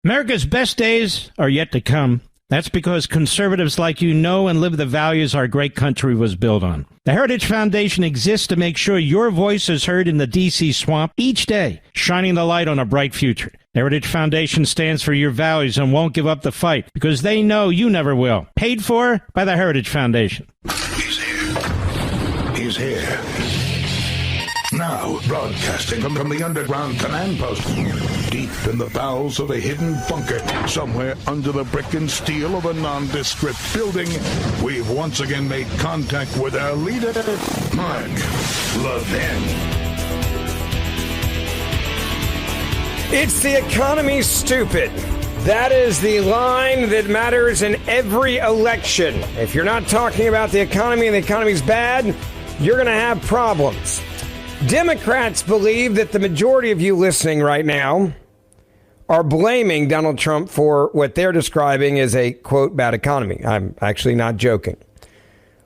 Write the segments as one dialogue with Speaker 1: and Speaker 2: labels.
Speaker 1: America's best days are yet to come. That's because conservatives like you know and live the values our great country was built on. The Heritage Foundation exists to make sure your voice is heard in the D.C. swamp each day, shining the light on a bright future. The Heritage Foundation stands for your values and won't give up the fight because they know you never will. Paid for by the Heritage Foundation.
Speaker 2: He's here. He's here. Now, broadcasting from the underground command post, deep in the bowels of a hidden bunker, somewhere under the brick and steel of a nondescript building, we've once again made contact with our leader, Mark Levin.
Speaker 3: It's the economy, stupid. That is the line that matters in every election. If you're not talking about the economy and the economy's bad, you're going to have problems. Democrats believe that the majority of you listening right now are blaming Donald Trump for what they're describing as a, quote, bad economy. I'm actually not joking.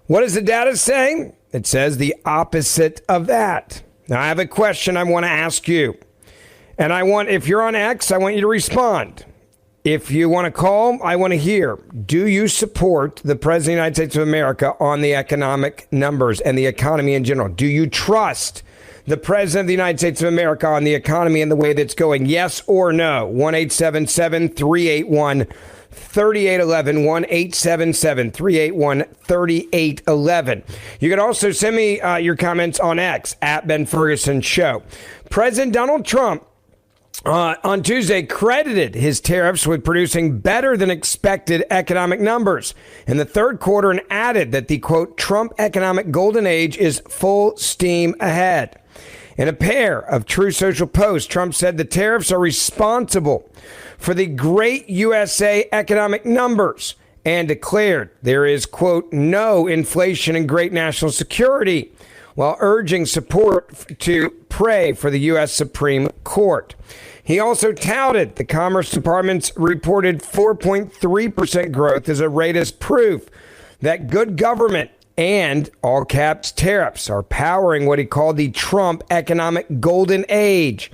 Speaker 3: What does the data say? It says the opposite of that. Now, I have a question I want to ask you. And if you're on X, I want you to respond. If you want to call, I want to hear. Do you support the President of the United States of America on the economic numbers and the economy in general? Do you trust the President of the United States of America on the economy and the way that's going? Yes or no? 1-877-381-3811. 1-877-381-3811. You can also send me your comments on X, at Ben Ferguson Show. President Donald Trump on Tuesday credited his tariffs with producing better than expected economic numbers in the third quarter and added that the, quote, Trump economic golden age is full steam ahead. In a pair of True Social posts, Trump said the tariffs are responsible for the great USA economic numbers and declared there is, quote, no inflation and great national security, while urging support to pray for the U.S. Supreme Court. He also touted the Commerce Department's reported 4.3% growth as a rate as proof that good government and, all caps, tariffs are powering what he called the Trump economic golden age.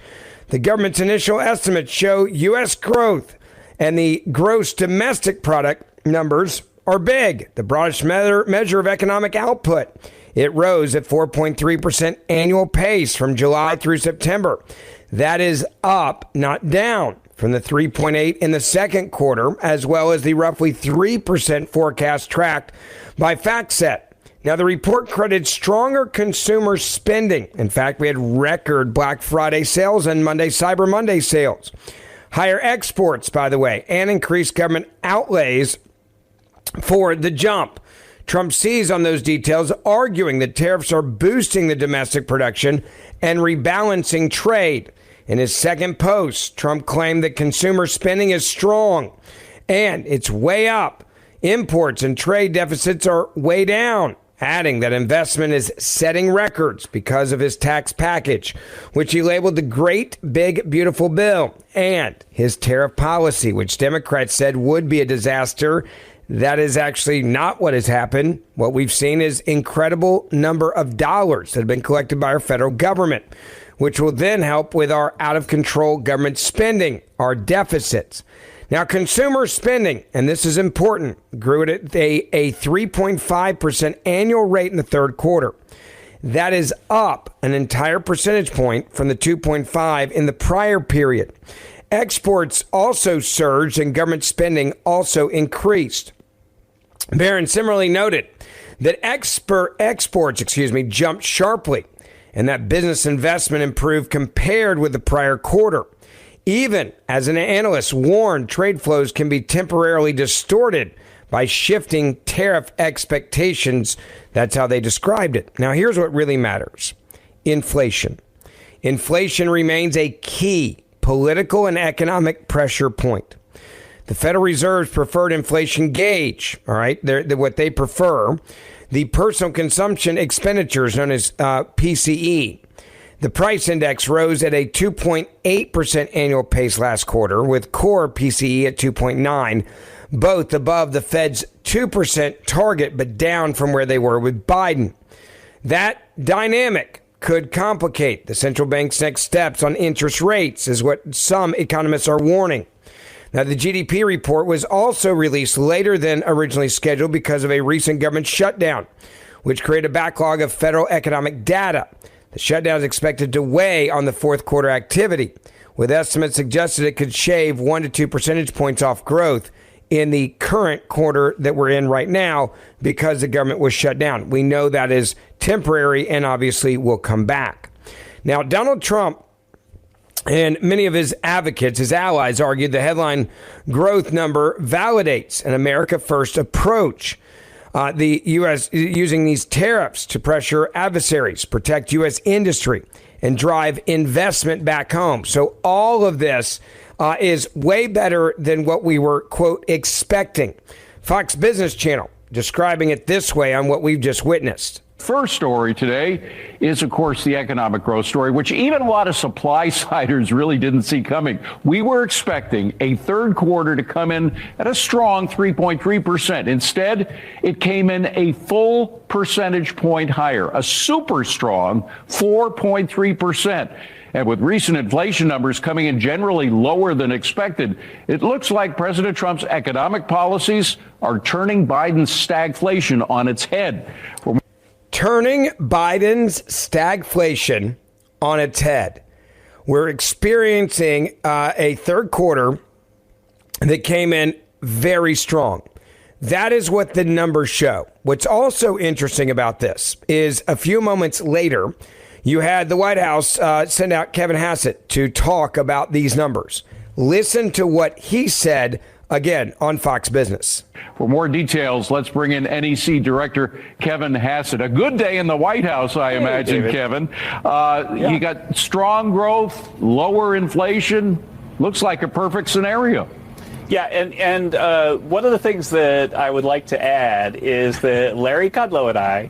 Speaker 3: The government's initial estimates show U.S. growth and the gross domestic product numbers are big, the broadest measure of economic output. It rose at 4.3% annual pace from July through September. That is up, not down, from the 3.8 in the second quarter, as well as the roughly 3% forecast tracked by FactSet. Now, the report credited stronger consumer spending. In fact, we had record Black Friday sales and Cyber Monday sales. Higher exports, by the way, and increased government outlays for the jump. Trump seized on those details, arguing that tariffs are boosting the domestic production and rebalancing trade. In his second post, Trump claimed that consumer spending is strong and it's way up. Imports and trade deficits are way down, adding that investment is setting records because of his tax package, which he labeled the Great Big Beautiful Bill, and his tariff policy, which Democrats said would be a disaster. That is actually not what has happened. What we've seen is incredible number of dollars that have been collected by our federal government, which will then help with our out-of-control government spending, our deficits. Now, consumer spending, and this is important, grew at a 3.5% annual rate in the third quarter. That is up an entire percentage point from the 2.5 in the prior period. Exports also surged and government spending also increased. Barron similarly noted that exports jumped sharply and that business investment improved compared with the prior quarter. Even as an analyst warned, trade flows can be temporarily distorted by shifting tariff expectations. That's how they described it. Now, here's what really matters. Inflation. Inflation remains a key political and economic pressure point. The Federal Reserve's preferred inflation gauge, all right, what they prefer, the personal consumption expenditures known as PCE. The price index rose at a 2.8% annual pace last quarter, with core PCE at 2.9, both above the Fed's 2% target, but down from where they were with Biden. That dynamic could complicate the central bank's next steps on interest rates, is what some economists are warning. Now, the GDP report was also released later than originally scheduled because of a recent government shutdown, which created a backlog of federal economic data. The shutdown is expected to weigh on the fourth quarter activity, with estimates suggested it could shave 1 to 2 percentage points off growth in the current quarter that we're in right now because the government was shut down. We know that is temporary and obviously will come back. Now, Donald Trump and many of his advocates, his allies, argued the headline growth number validates an America First approach. The U.S. using these tariffs to pressure adversaries, protect U.S. industry, and drive investment back home. So all of this is way better than what we were, quote, expecting. Fox Business Channel describing it this way on what we've just witnessed.
Speaker 4: First story today is, of course, the economic growth story, which even a lot of supply-siders really didn't see coming. We were expecting a third quarter to come in at a strong 3.3%. Instead, it came in a full percentage point higher, a super strong 4.3%. And with recent inflation numbers coming in generally lower than expected, it looks like President Trump's economic policies are turning Biden's stagflation on its head.
Speaker 3: Turning Biden's stagflation on its head. We're experiencing a third quarter that came in very strong. That is what the numbers show. What's also interesting about this is a few moments later, you had the White House send out Kevin Hassett to talk about these numbers. Listen to what he said again on Fox Business.
Speaker 4: For more details, let's bring in NEC Director Kevin Hassett. A good day in the White House, I imagine, David. Kevin. You got strong growth, lower inflation. Looks like a perfect scenario.
Speaker 5: Yeah, and one of the things that I would like to add is that Larry Kudlow and I,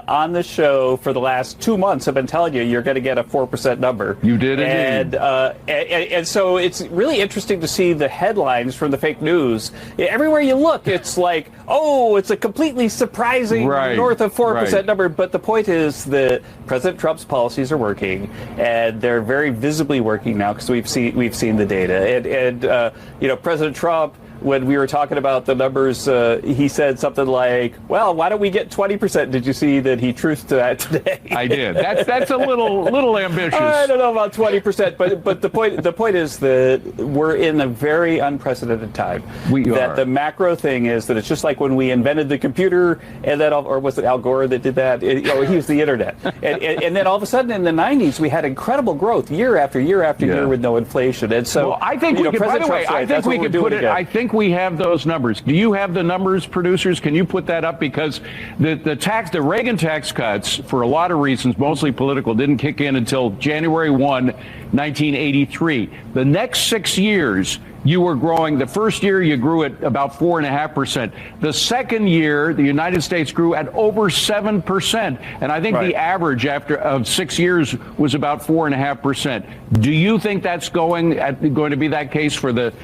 Speaker 5: on the show for the last 2 months, have been telling you you're going to get a 4% number.
Speaker 4: You did indeed.
Speaker 5: And so it's really interesting to see the headlines from the fake news. Everywhere you look, it's like, oh, it's a completely surprising north of 4% number. But the point is that President Trump's policies are working, and they're very visibly working now because we've seen the data. And President Trump, when we were talking about the numbers, he said something like, well, why don't we get 20%? Did you see that he truthed to that today?
Speaker 4: I did. That's a little ambitious.
Speaker 5: I don't know about 20%, but the point is that we're in a very unprecedented time. That the macro thing is that it's just like when we invented the computer, and then, or was it Al Gore that did that? He used the internet. And then all of a sudden in the 90s, we had incredible growth year after year after year with no inflation. And so,
Speaker 4: well, I think we could, by the way, I think we could put it, I think we have those numbers. Do you have the numbers, producers? Can you put that up? Because the Reagan tax cuts, for a lot of reasons, mostly political, didn't kick in until January 1, 1983. The next 6 years, you were growing. The first year, you grew at about 4.5%. The second year, the United States grew at over 7%. And I think the average of 6 years was about 4.5%. Do you think that's going to be that case for the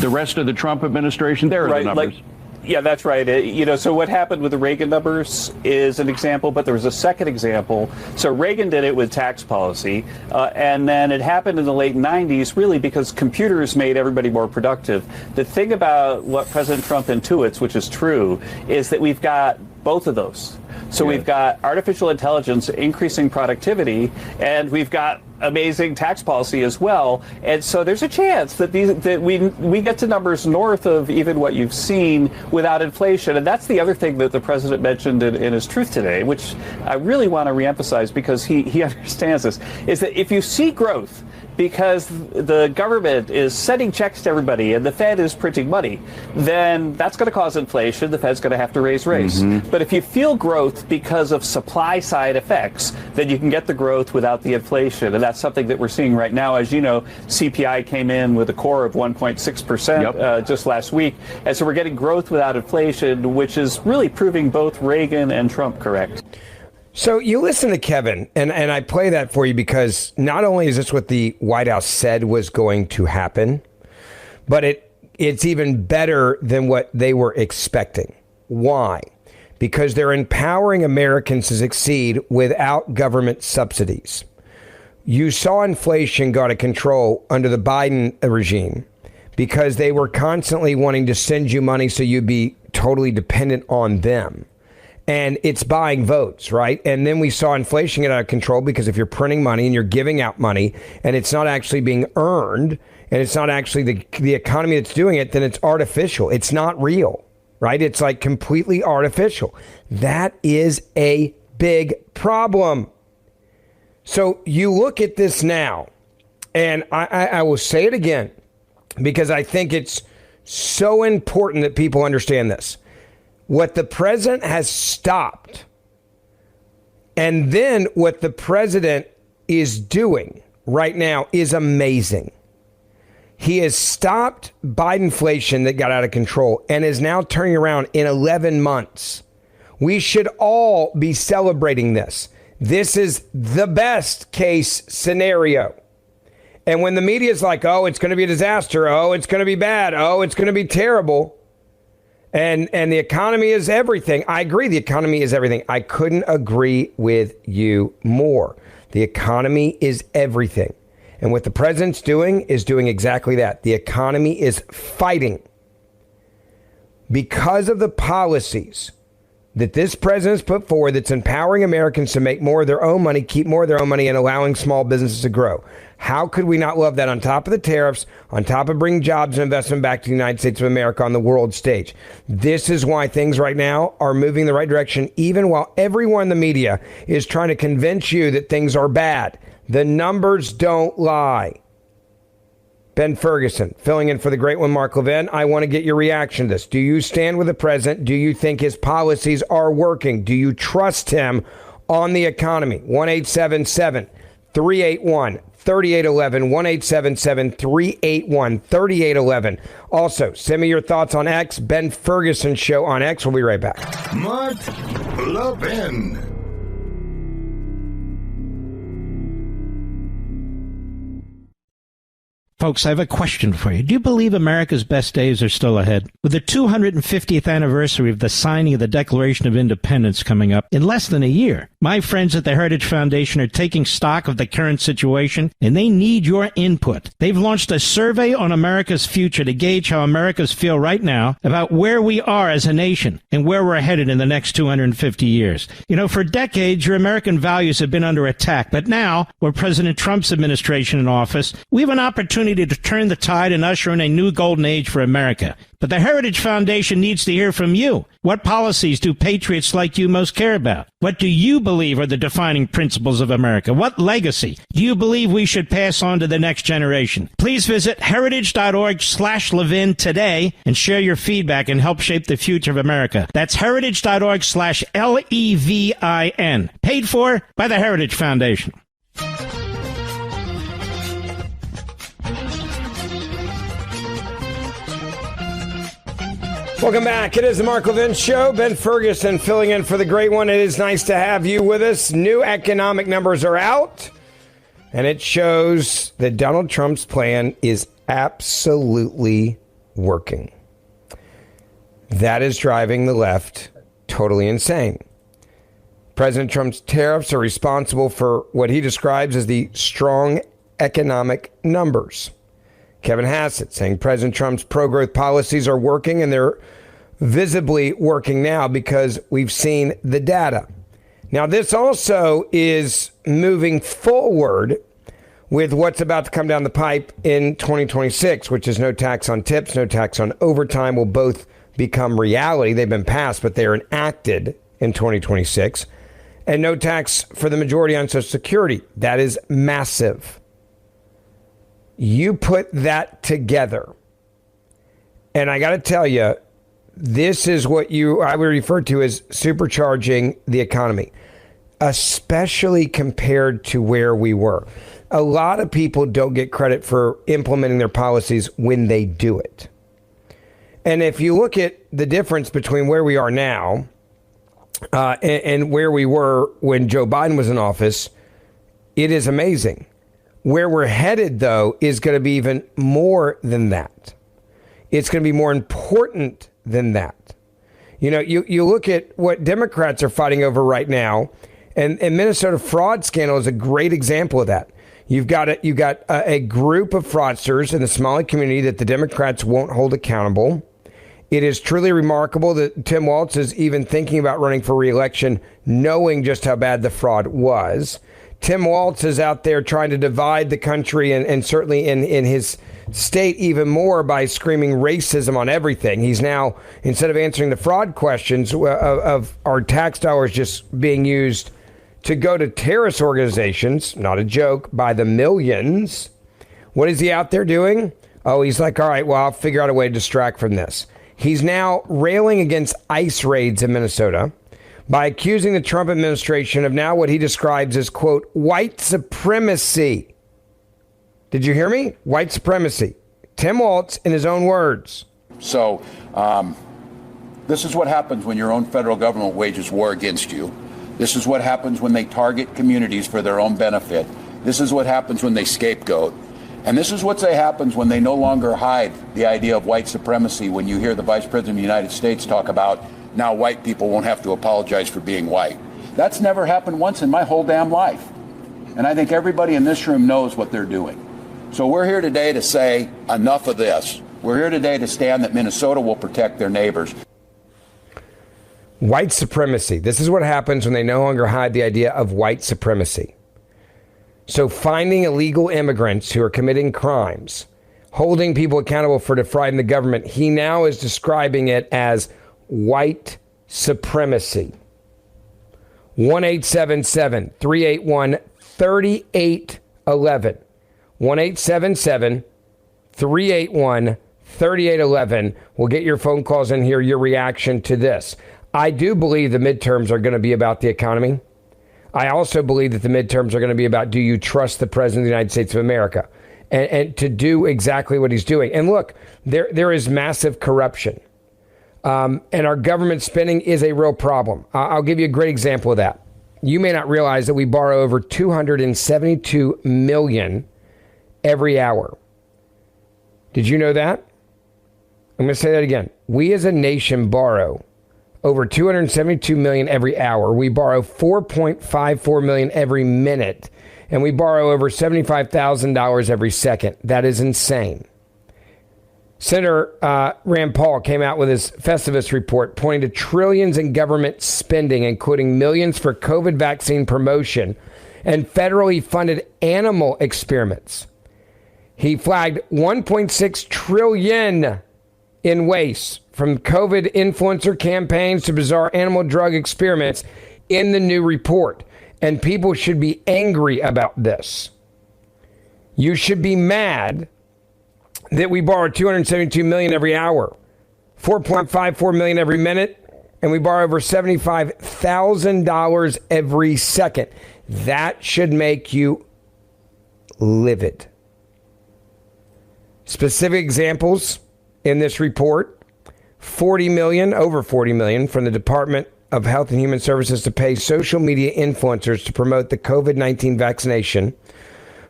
Speaker 4: rest of the Trump administration? There are the numbers.
Speaker 5: Yeah, that's right. So what happened with the Reagan numbers is an example, but there was a second example. So Reagan did it with tax policy, and then it happened in the late 90s, really because computers made everybody more productive. The thing about what President Trump intuits, which is true, is that we've got both of those. So we've got artificial intelligence increasing productivity, and we've got amazing tax policy as well. And so there's a chance that we get to numbers north of even what you've seen without inflation. And that's the other thing that the president mentioned in his truth today, which I really want to reemphasize because he understands this, is that if you see growth, because the government is sending checks to everybody and the Fed is printing money, then that's going to cause inflation. The Fed's going to have to raise rates. Mm-hmm. But if you feel growth because of supply side effects, then you can get the growth without the inflation. And that's something that we're seeing right now. As you know, CPI came in with a core of 1.6% just last week. And so we're getting growth without inflation, which is really proving both Reagan and Trump correct.
Speaker 3: So you listen to Kevin, and I play that for you because not only is this what the White House said was going to happen, but it's even better than what they were expecting. Why? Because they're empowering Americans to succeed without government subsidies. You saw inflation go out of control under the Biden regime because they were constantly wanting to send you money so you'd be totally dependent on them. And it's buying votes, right? And then we saw inflation get out of control because if you're printing money and you're giving out money and it's not actually being earned and it's not actually the economy that's doing it, then it's artificial. It's not real, right? It's like completely artificial. That is a big problem. So you look at this now, and I will say it again, because I think it's so important that people understand this. What the president has stopped, and then what the president is doing right now is amazing. He has stopped Bidenflation that got out of control and is now turning around in 11 months. We should all be celebrating this. This is the best case scenario. And when the media is like, oh, it's going to be a disaster. Oh, it's going to be bad. Oh, it's going to be terrible. And the economy is everything. I agree. The economy is everything. I couldn't agree with you more. The economy is everything. And what the president's doing is doing exactly that. The economy is fighting because of the policies that this president's put forward that's empowering Americans to make more of their own money, keep more of their own money, and allowing small businesses to grow. How could we not love that on top of the tariffs, on top of bringing jobs and investment back to the United States of America on the world stage? This is why things right now are moving in the right direction, even while everyone in the media is trying to convince you that things are bad. The numbers don't lie. Ben Ferguson, filling in for the great one, Mark Levin. I want to get your reaction to this. Do you stand with the president? Do you think his policies are working? Do you trust him on the economy? 1-877-381-3811. 1-877-381-3811. Also, send me your thoughts on X. Ben Ferguson Show on X. We'll be right back.
Speaker 2: Mark Levin.
Speaker 1: Folks, I have a question for you. Do you believe America's best days are still ahead? With the 250th anniversary of the signing of the Declaration of Independence coming up in less than a year, my friends at the Heritage Foundation are taking stock of the current situation, and they need your input. They've launched a survey on America's future to gauge how Americans feel right now about where we are as a nation and where we're headed in the next 250 years. You know, for decades, your American values have been under attack, but now, with President Trump's administration in office, we have an opportunity to turn the tide and usher in a new golden age for America. But the Heritage Foundation needs to hear from you. What policies do patriots like you most care about? What do you believe are the defining principles of America? What legacy do you believe we should pass on to the next generation? Please visit heritage.org/Levin today and share your feedback and help shape the future of America. That's heritage.org/LEVIN. Paid for by the Heritage Foundation.
Speaker 3: Welcome back. It is the Mark Levin Show. Ben Ferguson filling in for the great one. It is nice to have you with us. New economic numbers are out, and it shows that Donald Trump's plan is absolutely working. That is driving the left totally insane. President Trump's tariffs are responsible for what he describes as the strong economic numbers. Kevin Hassett saying President Trump's pro-growth policies are working, and they're visibly working now because we've seen the data. Now, this also is moving forward with what's about to come down the pipe in 2026, which is no tax on tips, no tax on overtime will both become reality. They've been passed, but they're enacted in 2026. And no tax for the majority on Social Security. That is massive. You put that together, and I got to tell you, this is what I would refer to as supercharging the economy, especially compared to where we were. A lot of people don't get credit for implementing their policies when they do it. And if you look at the difference between where we are now and where we were when Joe Biden was in office, it is amazing. Where we're headed, though, is going to be even more than that. It's going to be more important than that. You know, you look at what Democrats are fighting over right now, and Minnesota fraud scandal is a great example of that. You've got a group of fraudsters in the Somali community that the Democrats won't hold accountable. It is truly remarkable that Tim Walz is even thinking about running for re-election, knowing just how bad the fraud was. Tim Walz is out there trying to divide the country and certainly in his state even more by screaming racism on everything. He's now, instead of answering the fraud questions of our tax dollars just being used to go to terrorist organizations, not a joke, by the millions, what is he out there doing? Oh, he's like, all right, well, I'll figure out a way to distract from this. He's now railing against ICE raids in Minnesota by accusing the Trump administration of now what he describes as, quote, white supremacy. Did you hear me? White supremacy. Tim Walz in his own words.
Speaker 6: So this is what happens when your own federal government wages war against you. This is what happens when they target communities for their own benefit. This is what happens when they scapegoat. And this is what happens when they no longer hide the idea of white supremacy when you hear the Vice President of the United States talk about now white people won't have to apologize for being white. That's never happened once in my whole damn life. And I think everybody in this room knows what they're doing. So we're here today to say enough of this. We're here today to stand that Minnesota will protect their neighbors.
Speaker 3: White supremacy. This is what happens when they no longer hide the idea of white supremacy. So finding illegal immigrants who are committing crimes, holding people accountable for defrauding the government, he now is describing it as white supremacy. 1-877-381-3811. 1-877-381-3811. We'll get your phone calls in here, your reaction to this. I do believe the midterms are going to be about the economy. I also believe that the midterms are going to be about, do you trust the President of the United States of America? And to do exactly what he's doing. And look, there is massive corruption. And our government spending is a real problem. I'll give you a great example of that. You may not realize that we borrow over $272 million every hour. Did you know that? I'm going to say that again. We as a nation borrow over $272 million every hour. We borrow $4.54 million every minute. And we borrow over $75,000 every second. That is insane. Senator Rand Paul came out with his Festivus report pointing to trillions in government spending, including millions for COVID vaccine promotion and federally funded animal experiments. He flagged $1.6 trillion in waste from COVID influencer campaigns to bizarre animal drug experiments in the new report. And people should be angry about this. You should be mad that we borrow $272 million every hour, $4.54 million every minute, and we borrow over $75,000 every second. That should make you livid. Specific examples in this report: over $40 million from the Department of Health and Human Services to pay social media influencers to promote the COVID-19 vaccination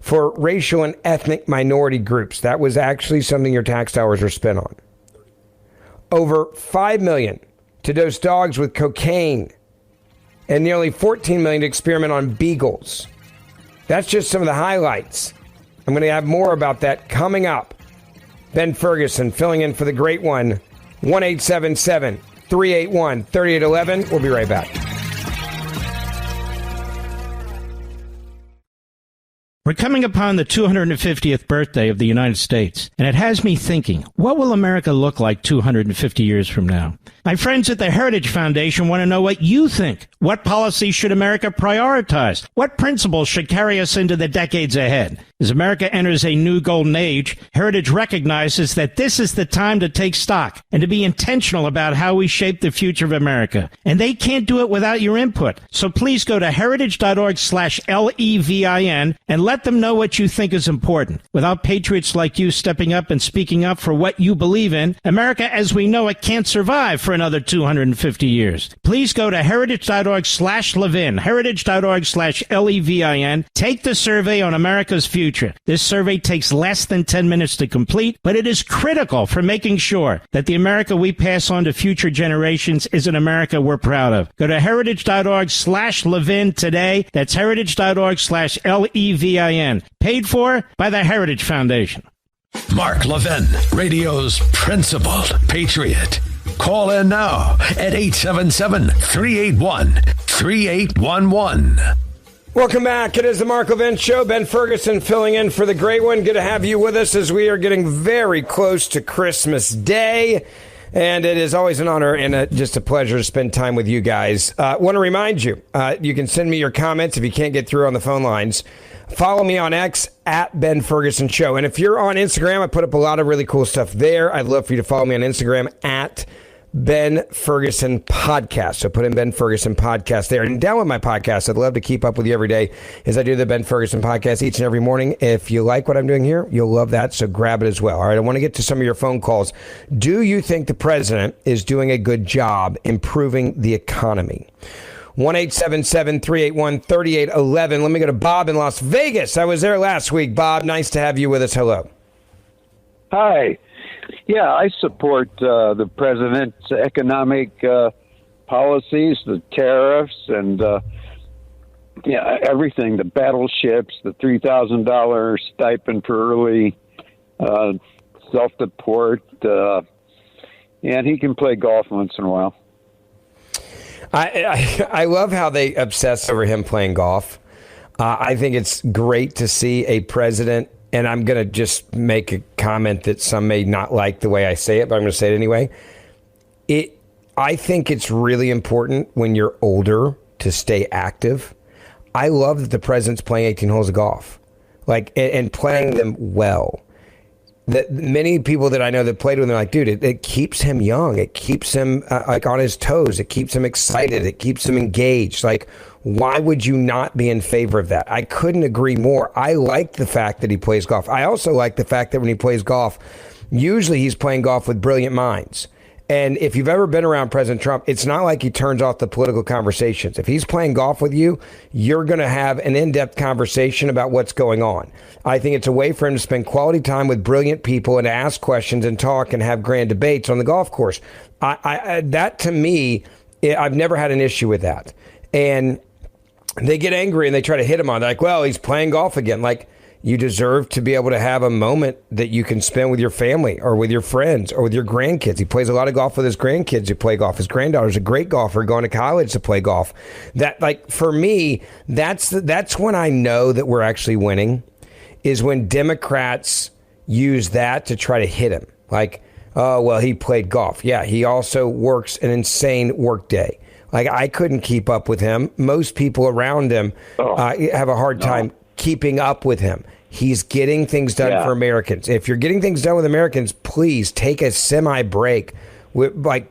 Speaker 3: for racial and ethnic minority groups. That was actually something your tax dollars were spent on. Over $5 million to dose dogs with cocaine, and nearly $14 million to experiment on beagles. That's just some of the highlights. I'm going to have more about that coming up. Ben Ferguson filling in for the great one. 1-877-381-3811. We'll be right back.
Speaker 1: We're coming upon the 250th birthday of the United States, and it has me thinking, what will America look like 250 years from now? My friends at the Heritage Foundation want to know what you think. What policies should America prioritize? What principles should carry us into the decades ahead? As America enters a new golden age, Heritage recognizes that this is the time to take stock and to be intentional about how we shape the future of America. And they can't do it without your input. So please go to heritage.org/LEVIN and let them know what you think is important. Without patriots like you stepping up and speaking up for what you believe in, America as we know it can't survive for another 250 years. Please go to heritage.org/Levin, heritage.org/LEVIN. Take the survey on America's future future. This survey takes less than 10 minutes to complete, but it is critical for making sure that the America we pass on to future generations is an America we're proud of. Go to heritage.org/Levin today. That's heritage.org/LEVIN. Paid for by the Heritage Foundation.
Speaker 7: Mark Levin, radio's principled patriot. Call in now at 877-381-3811.
Speaker 3: Welcome back. It is the Mark Levin Show. Ben Ferguson filling in for the great one. Good to have you with us as we are getting very close to Christmas Day. And it is always an honor and just a pleasure to spend time with you guys. Want to remind you, you can send me your comments if you can't get through on the phone lines. Follow me on X at Ben Ferguson Show. And if you're on Instagram, I put up a lot of really cool stuff there. I'd love for you to follow me on Instagram at Ben Ferguson Podcast. So put in Ben Ferguson Podcast there and download my podcast. I'd love to keep up with you every day as I do the Ben Ferguson Podcast each and every morning. If you like what I'm doing here, you'll love that. So grab it as well. All right. I want to get to some of your phone calls. Do you think the president is doing a good job improving the economy? 1-877-381-3811. Let me go to Bob in Las Vegas. I was there last week. Bob, nice to have you with us. Hello.
Speaker 8: Hi. Yeah, I support the president's economic policies, the tariffs, and everything, the battleships, the $3,000 stipend for early self-deport, and he can play golf once in a while.
Speaker 3: I love how they obsess over him playing golf. I think it's great to see a president, and I'm going to just make a comment that some may not like the way I say it, but I'm going to say it anyway. I think it's really important when you're older to stay active. I love that the president's playing 18 holes of golf, and playing them well. That many people that I know that played with him are like, dude, it keeps him young. It keeps him on his toes. It keeps him excited. It keeps him engaged. Why would you not be in favor of that? I couldn't agree more. I like the fact that he plays golf. I also like the fact that when he plays golf, usually he's playing golf with brilliant minds. And if you've ever been around President Trump, it's not like he turns off the political conversations. If he's playing golf with you, you're going to have an in-depth conversation about what's going on. I think it's a way for him to spend quality time with brilliant people and ask questions and talk and have grand debates on the golf course. That to me, I've never had an issue with that. And they get angry and they try to hit him on it. Well, he's playing golf again. You deserve to be able to have a moment that you can spend with your family or with your friends or with your grandkids. He plays a lot of golf with his grandkids who play golf. His granddaughter's a great golfer going to college to play golf. For me, that's when I know that we're actually winning, is when Democrats use that to try to hit him. Oh, well, he played golf. Yeah, he also works an insane work day. I couldn't keep up with him. Most people around him have a hard time keeping up with him. He's getting things done for Americans. If you're getting things done with Americans, please take a semi-break.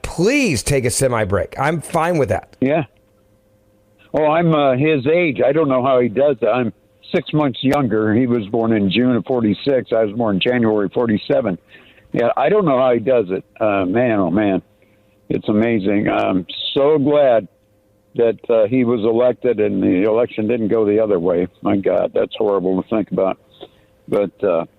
Speaker 3: Please take a semi-break. I'm fine with that.
Speaker 8: Yeah. Oh, I'm his age. I don't know how he does it. I'm 6 months younger. He was born in June of 46. I was born in January 47. Yeah, I don't know how he does it. Man, oh, man. It's amazing. I'm so glad that he was elected and the election didn't go the other way. My God, that's horrible to think about. But,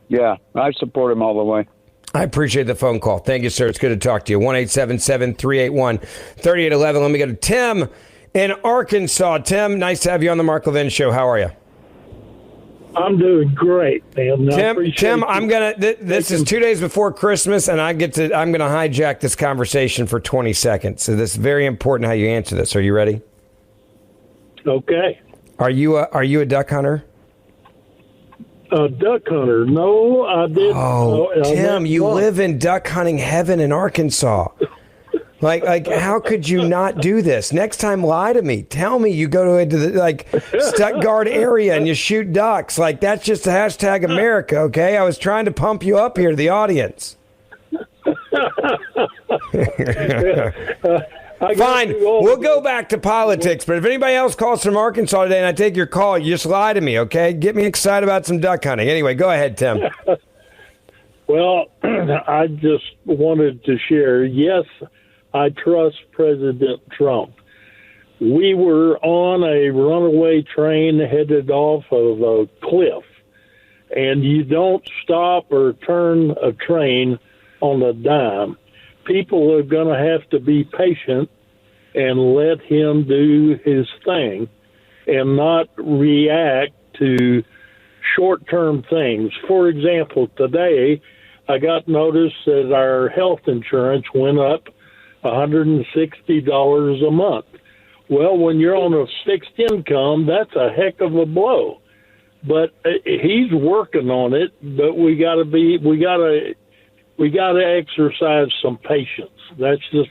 Speaker 8: yeah, I support him all the way.
Speaker 3: I appreciate the phone call. Thank you, sir. It's good to talk to you. 1-877-381-3811. Let me go to Tim in Arkansas. Tim, nice to have you on the Mark Levin Show. How are you?
Speaker 9: I'm doing great, man.
Speaker 3: Tim, I'm gonna. This is 2 days before Christmas, and I'm gonna hijack this conversation for 20 seconds. So this is very important how you answer this. Are you ready?
Speaker 9: Okay.
Speaker 3: Are you a duck hunter?
Speaker 9: A duck hunter? No, I didn't.
Speaker 3: Oh, Tim, you live in duck hunting heaven in Arkansas. How could you not do this? Next time, lie to me. Tell me you go into the Stuttgart area and you shoot ducks. That's just a hashtag America, okay? I was trying to pump you up here to the audience. Fine, we'll go back to politics. But if anybody else calls from Arkansas today and I take your call, you just lie to me, okay? Get me excited about some duck hunting. Anyway, go ahead, Tim.
Speaker 9: Well, I just wanted to share. Yes, I trust President Trump. We were on a runaway train headed off of a cliff, and you don't stop or turn a train on a dime. People are going to have to be patient and let him do his thing and not react to short-term things. For example, today I got notice that our health insurance went up $160 a month. Well, when you're on a fixed income, that's a heck of a blow. But he's working on it, but we got to exercise some patience. That's just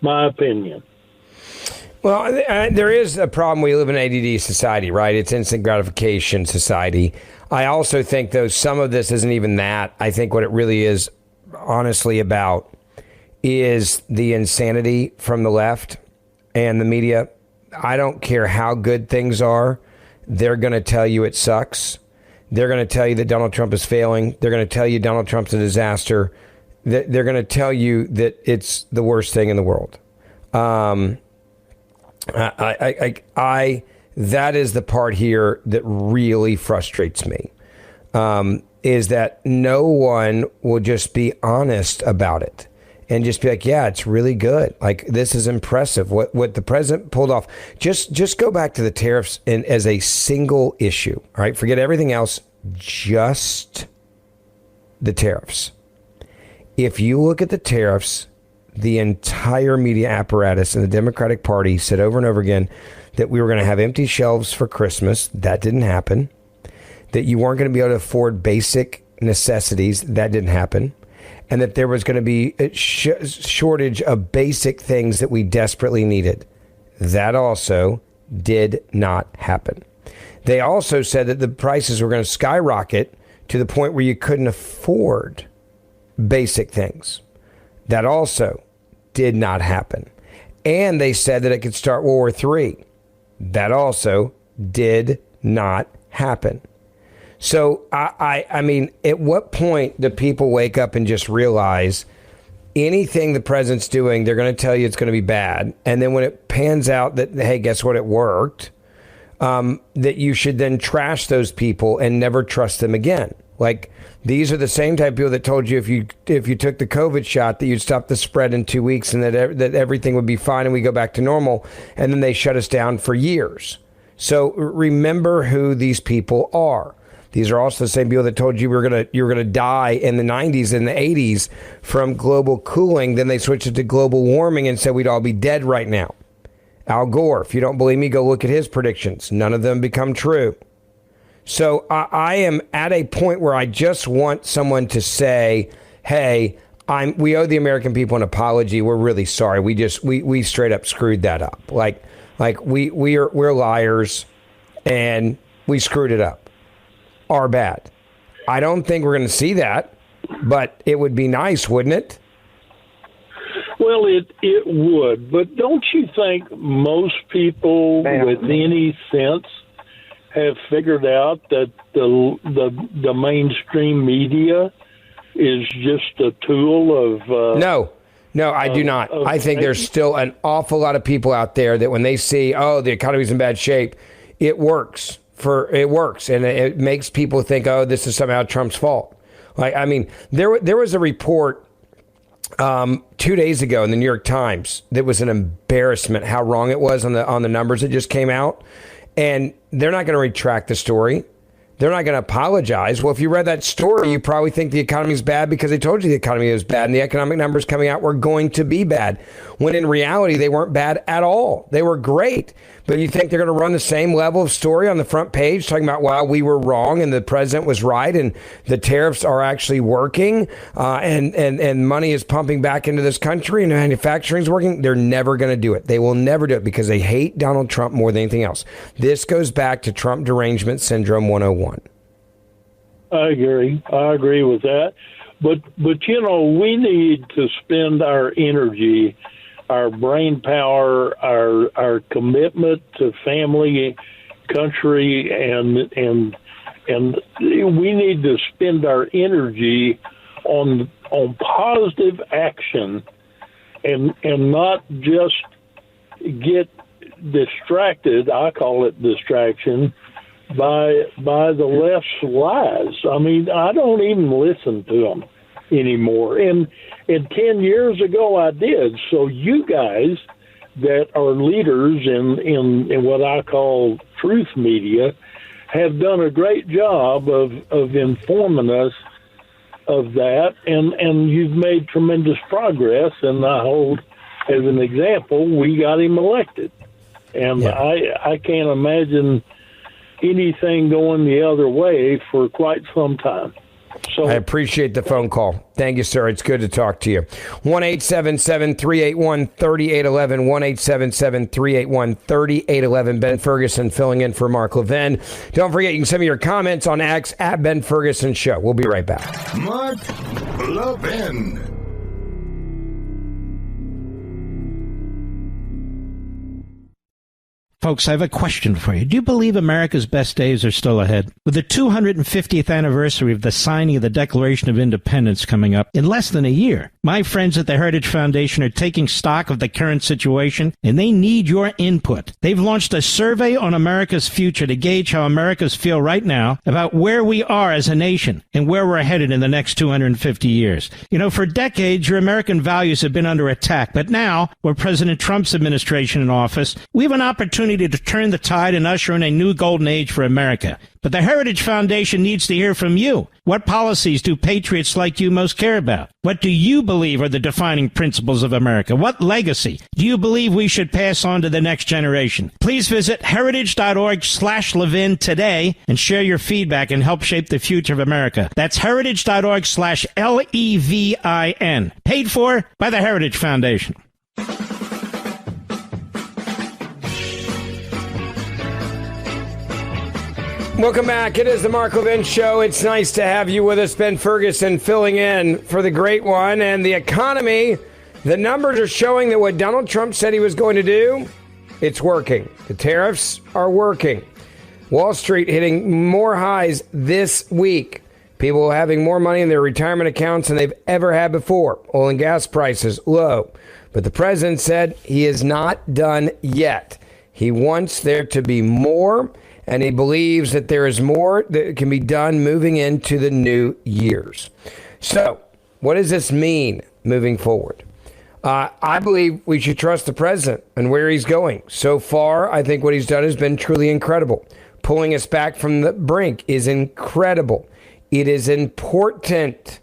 Speaker 9: my opinion.
Speaker 3: Well, there is a problem. We live in an ADD society, right? It's instant gratification society. I also think, though, some of this isn't even that. I think what it really is, honestly, about is the insanity from the left and the media. I don't care how good things are. They're going to tell you it sucks. They're going to tell you that Donald Trump is failing. They're going to tell you Donald Trump's a disaster. They're going to tell you that it's the worst thing in the world. That is the part here that really frustrates me, is that no one will just be honest about it and just be like, yeah, it's really good. Like, this is impressive. What the president pulled off. Just go back to the tariffs as a single issue. All right. Forget everything else. Just the tariffs. If you look at the tariffs, the entire media apparatus and the Democratic Party said over and over again that we were going to have empty shelves for Christmas. That didn't happen. That you weren't going to be able to afford basic necessities. That didn't happen. And that there was going to be a shortage of basic things that we desperately needed. That also did not happen. They also said that the prices were going to skyrocket to the point where you couldn't afford basic things. That also did not happen. And they said that it could start World War III. That also did not happen. So, I mean, at what point do people wake up and just realize anything the president's doing, they're going to tell you it's going to be bad. And then when it pans out that, hey, guess what, it worked, that you should then trash those people and never trust them again. Like, these are the same type of people that told you if you took the COVID shot that you'd stop the spread in 2 weeks and that everything would be fine and we go back to normal. And then they shut us down for years. So remember who these people are. These are also the same people that told you you were gonna die in the 90s and the 80s from global cooling. Then they switched it to global warming and said we'd all be dead right now. Al Gore, if you don't believe me, go look at his predictions. None of them become true. So I am at a point where I just want someone to say, hey, we owe the American people an apology. We're really sorry. We straight up screwed that up. Like we're liars and we screwed it up. Our bad. I don't think we're going to see that, but it would be nice, wouldn't it?
Speaker 9: Well, it would, but don't you think most people with any sense have figured out that the mainstream media is just a tool of...
Speaker 3: No, I do not. I think there's still an awful lot of people out there that when they see, oh, the economy's in bad shape, it works. And it makes people think, oh, this is somehow Trump's fault. Like, I mean, there was a report 2 days ago in the New York Times that was an embarrassment how wrong it was on the numbers that just came out. And they're not going to retract the story. They're not going to apologize. Well, if you read that story, you probably think the economy is bad because they told you the economy was bad and the economic numbers coming out were going to be bad. When in reality, they weren't bad at all. They were great. But you think they're going to run the same level of story on the front page talking about, wow, we were wrong and the president was right and the tariffs are actually working and money is pumping back into this country and manufacturing is working? They're never going to do it. They will never do it because they hate Donald Trump more than anything else. This goes back to Trump derangement syndrome 101.
Speaker 9: I agree with that. But you know, we need to spend our energy, our brain power, our commitment to family, country, and we need to spend our energy on positive action and not just get distracted. I call it distraction by the left's lies. I mean, I don't even listen to them anymore. And 10 years ago, I did. So you guys that are leaders in what I call truth media have done a great job of informing us of that, and you've made tremendous progress. And I hold as an example, we got him elected, and I can't imagine anything going the other way for quite some time. So
Speaker 3: I appreciate the phone call. Thank you, sir. It's good to talk to you. 1-877-381-3811. 1-877-381-3811. Ben Ferguson filling in for Mark Levin. Don't forget, you can send me your comments on X at Ben Ferguson Show. We'll be right back.
Speaker 2: Mark Levin.
Speaker 1: Folks, I have a question for you. Do you believe America's best days are still ahead? With the 250th anniversary of the signing of the Declaration of Independence coming up in less than a year, my friends at the Heritage Foundation are taking stock of the current situation, and they need your input. They've launched a survey on America's future to gauge how Americans feel right now about where we are as a nation and where we're headed in the next 250 years. You know, for decades, your American values have been under attack, but now, with President Trump's administration in office, we have an opportunity to turn the tide and usher in a new golden age for America. But the Heritage Foundation needs to hear from you. What policies do patriots like you most care about? What do you believe are the defining principles of America? What legacy do you believe we should pass on to the next generation? Please visit heritage.org/Levin today and share your feedback and help shape the future of America. That's heritage.org/LEVIN. Paid for by the Heritage Foundation.
Speaker 3: Welcome back. It is the Mark Levin Show. It's nice to have you with us. Ben Ferguson filling in for the great one. And the economy, the numbers are showing that what Donald Trump said he was going to do, it's working. The tariffs are working. Wall Street hitting more highs this week. People having more money in their retirement accounts than they've ever had before. Oil and gas prices low. But the president said he is not done yet. He wants there to be more. And he believes that there is more that can be done moving into the new years. So, what does this mean moving forward? I believe we should trust the president and where he's going. So far, I think what he's done has been truly incredible. Pulling us back from the brink is incredible. It is important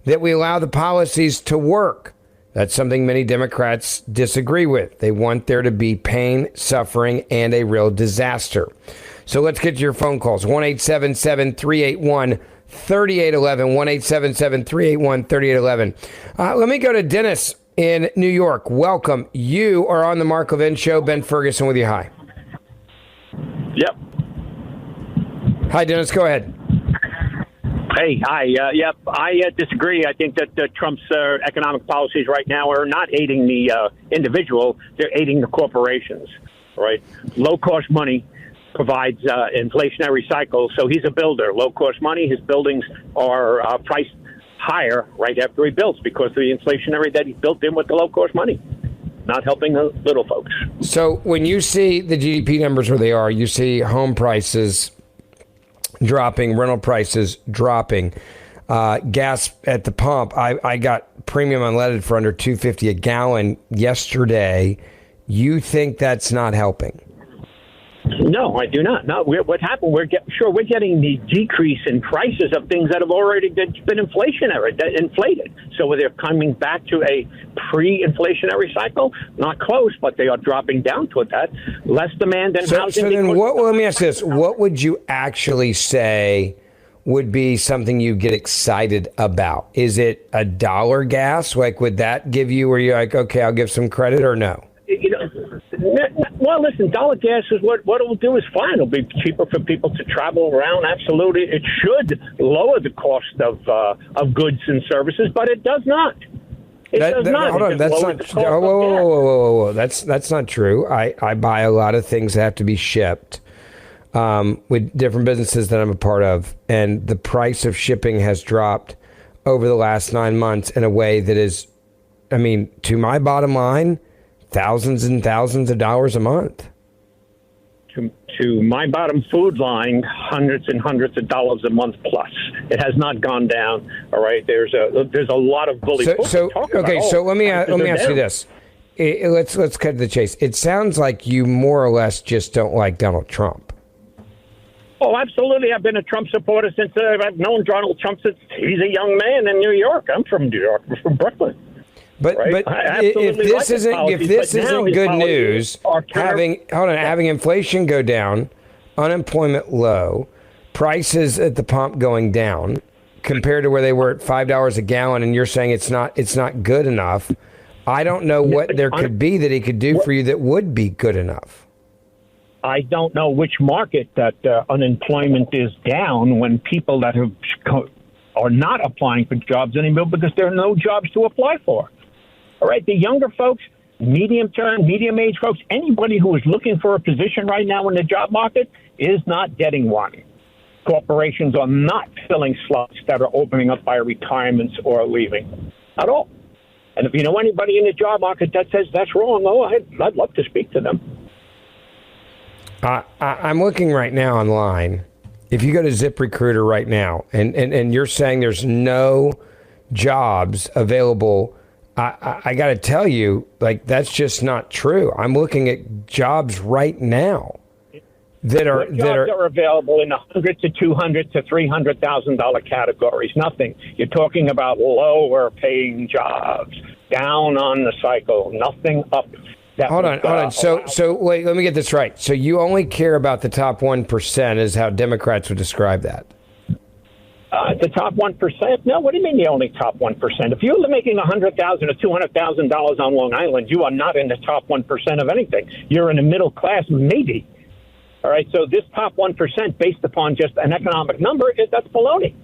Speaker 3: that we allow the policies to work. That's something many Democrats disagree with. They want there to be pain, suffering, and a real disaster. So let's get to your phone calls. 1-877-381-3811. 1-877-381-3811. Let me go to Dennis in New York. Welcome. You are on the Mark Levin Show. Ben Ferguson with you. Hi.
Speaker 10: Yep.
Speaker 3: Hi, Dennis. Go ahead.
Speaker 10: Hey, hi. Yep, I disagree. I think that Trump's economic policies right now are not aiding the individual. They're aiding the corporations, right? Low-cost money provides inflationary cycles. So he's a builder. Low-cost money, his buildings are priced higher right after he builds because of the inflationary that he built in with the low-cost money, not helping the little folks.
Speaker 3: So when you see the GDP numbers where they are, you see home prices dropping, rental prices dropping, gas at the pump. I got premium unleaded for under $2.50 a gallon yesterday. You think that's not helping?
Speaker 10: No, I do not. No, what happened? We're getting the decrease in prices of things that have already been inflated. So they're coming back to a pre-inflationary cycle. Not close, but they are dropping down toward that. Less demand and housing.
Speaker 3: So then, let me ask this: what would you actually say would be something you get excited about? Is it $1 gas? Like, would that give you where you're like, okay, I'll give some credit, or no?
Speaker 10: Well, listen, dollar gas is what it'll do is fine. It'll be cheaper for people to travel around. Absolutely. It should lower the cost of goods and services, but it does not. It does not.
Speaker 3: Hold on. That's not. Whoa. That's not true. I buy a lot of things that have to be shipped with different businesses that I'm a part of, and the price of shipping has dropped over the last 9 months in a way that is, I mean, to my bottom line, thousands and thousands of dollars a month.
Speaker 10: to my bottom food line hundreds and hundreds of dollars a month plus. It has not gone down. All right, there's a lot of bully.
Speaker 3: So let me ask you this. Let's cut to the chase. It sounds like you more or less just don't like Donald Trump.
Speaker 10: Oh, absolutely. I've been a Trump supporter since I've known Donald Trump since he's a young man in New York. I'm from New York. I'm from Brooklyn. But if this isn't good news, having inflation go down, unemployment low, prices at the pump going down compared to where they were at $5 a gallon, and you're saying it's not good enough. I don't know what there could be that he could do for you that would be good enough. I don't know which market that unemployment is down when people that are not applying for jobs anymore because there are no jobs to apply for. All right, the younger folks, medium-term, medium-age folks, anybody who is looking for a position right now in the job market is not getting one. Corporations are not filling slots that are opening up by retirements or leaving at all. And if you know anybody in the job market that says that's wrong, I'd love to speak to them.
Speaker 3: I'm looking right now online. If you go to ZipRecruiter right now and you're saying there's no jobs available, I got to tell you, like, that's just not true. I'm looking at jobs right now that are
Speaker 10: available in the $100,000 to $200,000 to $300,000 categories. Nothing. You're talking about lower paying jobs, down on the cycle. Nothing up. Hold on.
Speaker 3: So wait, let me get this right. So you only care about the top 1%, is how Democrats would describe that.
Speaker 10: The top 1%? No, what do you mean the only top 1%? If you're making $100,000 or $200,000 on Long Island, you are not in the top 1% of anything. You're in the middle class, maybe. All right, so this top 1% based upon just an economic number, that's baloney.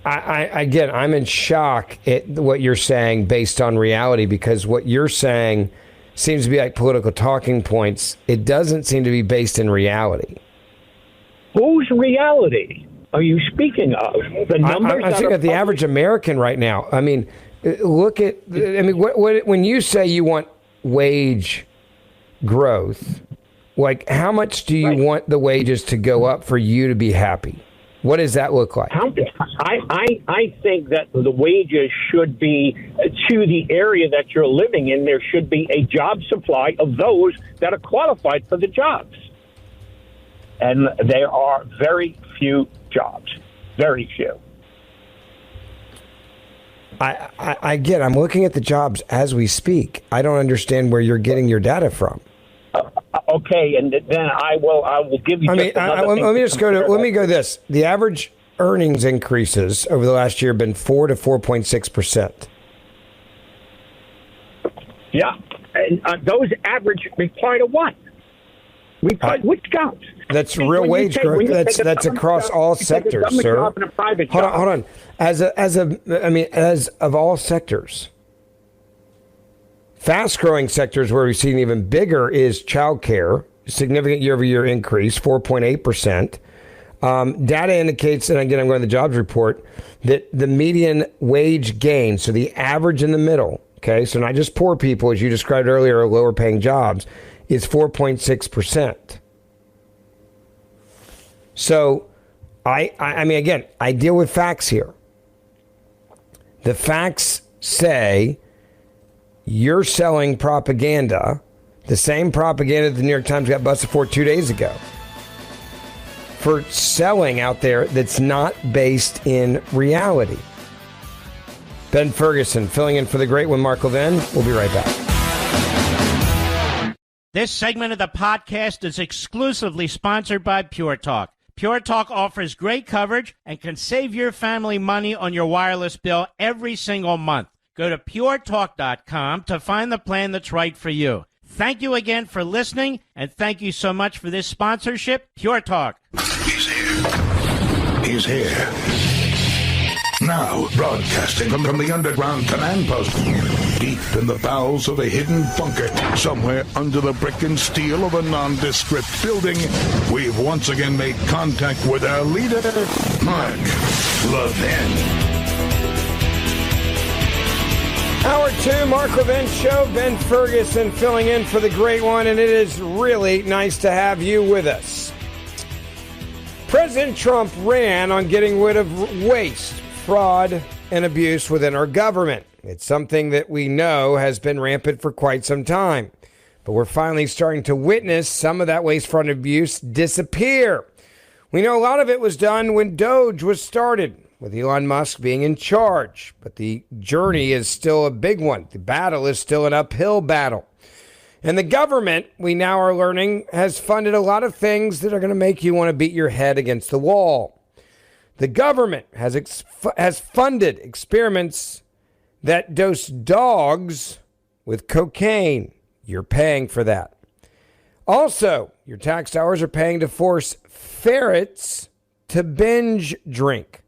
Speaker 3: Again, I'm in shock at what you're saying based on reality, because what you're saying seems to be like political talking points. It doesn't seem to be based in reality.
Speaker 10: Whose reality are you speaking of? The numbers.
Speaker 3: I'm thinking of the average American right now. I mean, look at. I mean, what when you say you want wage growth, like, how much do you want the wages to go up for you to be happy? What does that look like?
Speaker 10: I think that the wages should be to the area that you're living in. There should be a job supply of those that are qualified for the jobs. And there are very few jobs, very few.
Speaker 3: I'm looking at the jobs as we speak. I don't understand where you're getting your data from.
Speaker 10: Okay, and then I will give you.
Speaker 3: Let me go this. The average earnings increases over the last year have been 4 to 4.6%.
Speaker 10: Yeah, and those average reply to what? Which jobs?
Speaker 3: That's real wage growth. That's across all sectors, sir. Hold on. As of all sectors. Fast-growing sectors where we've seen even bigger is childcare, significant year-over-year increase, 4.8%. Data indicates, and again, I'm going to the jobs report, that the median wage gain, so the average in the middle, okay, so not just poor people, as you described earlier, or lower-paying jobs, is 4.6%. So, I mean, again, I deal with facts here. The facts say you're selling propaganda, the same propaganda the New York Times got busted for 2 days ago, for selling out there that's not based in reality. Ben Ferguson filling in for the great one, Mark Levin. We'll be right back.
Speaker 1: This segment of the podcast is exclusively sponsored by Pure Talk. Pure Talk offers great coverage and can save your family money on your wireless bill every single month. Go to puretalk.com to find the plan that's right for you. Thank you again for listening, and thank you so much for this sponsorship, Pure Talk.
Speaker 2: He's here. Now, broadcasting from the underground command post, deep in the bowels of a hidden bunker, somewhere under the brick and steel of a nondescript building, we've once again made contact with our leader, Mark Levin.
Speaker 3: Our 2, Mark Levin Show. Ben Ferguson filling in for the great one, and it is really nice to have you with us. President Trump ran on getting rid of waste, fraud, and abuse within our government. It's something that we know has been rampant for quite some time. But we're finally starting to witness some of that waste, fraud, and abuse disappear. We know a lot of it was done when Doge was started, with Elon Musk being in charge. But the journey is still a big one. The battle is still an uphill battle. And the government, we now are learning, has funded a lot of things that are going to make you want to beat your head against the wall. The government has funded experiments that dose dogs with cocaine. You're paying for that. Also, your tax dollars are paying to force ferrets to binge drink.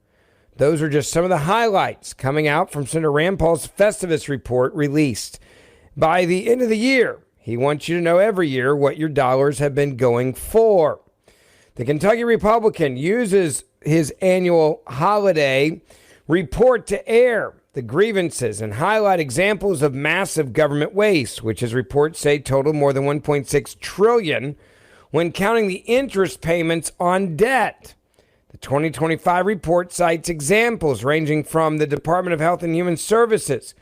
Speaker 3: Those are just some of the highlights coming out from Senator Rand Paul's Festivus report released. By the end of the year, he wants you to know every year what your dollars have been going for. The Kentucky Republican uses his annual holiday report to air the grievances and highlight examples of massive government waste, which his reports say total more than $1.6 trillion when counting the interest payments on debt. The 2025 report cites examples ranging from the Department of Health and Human Services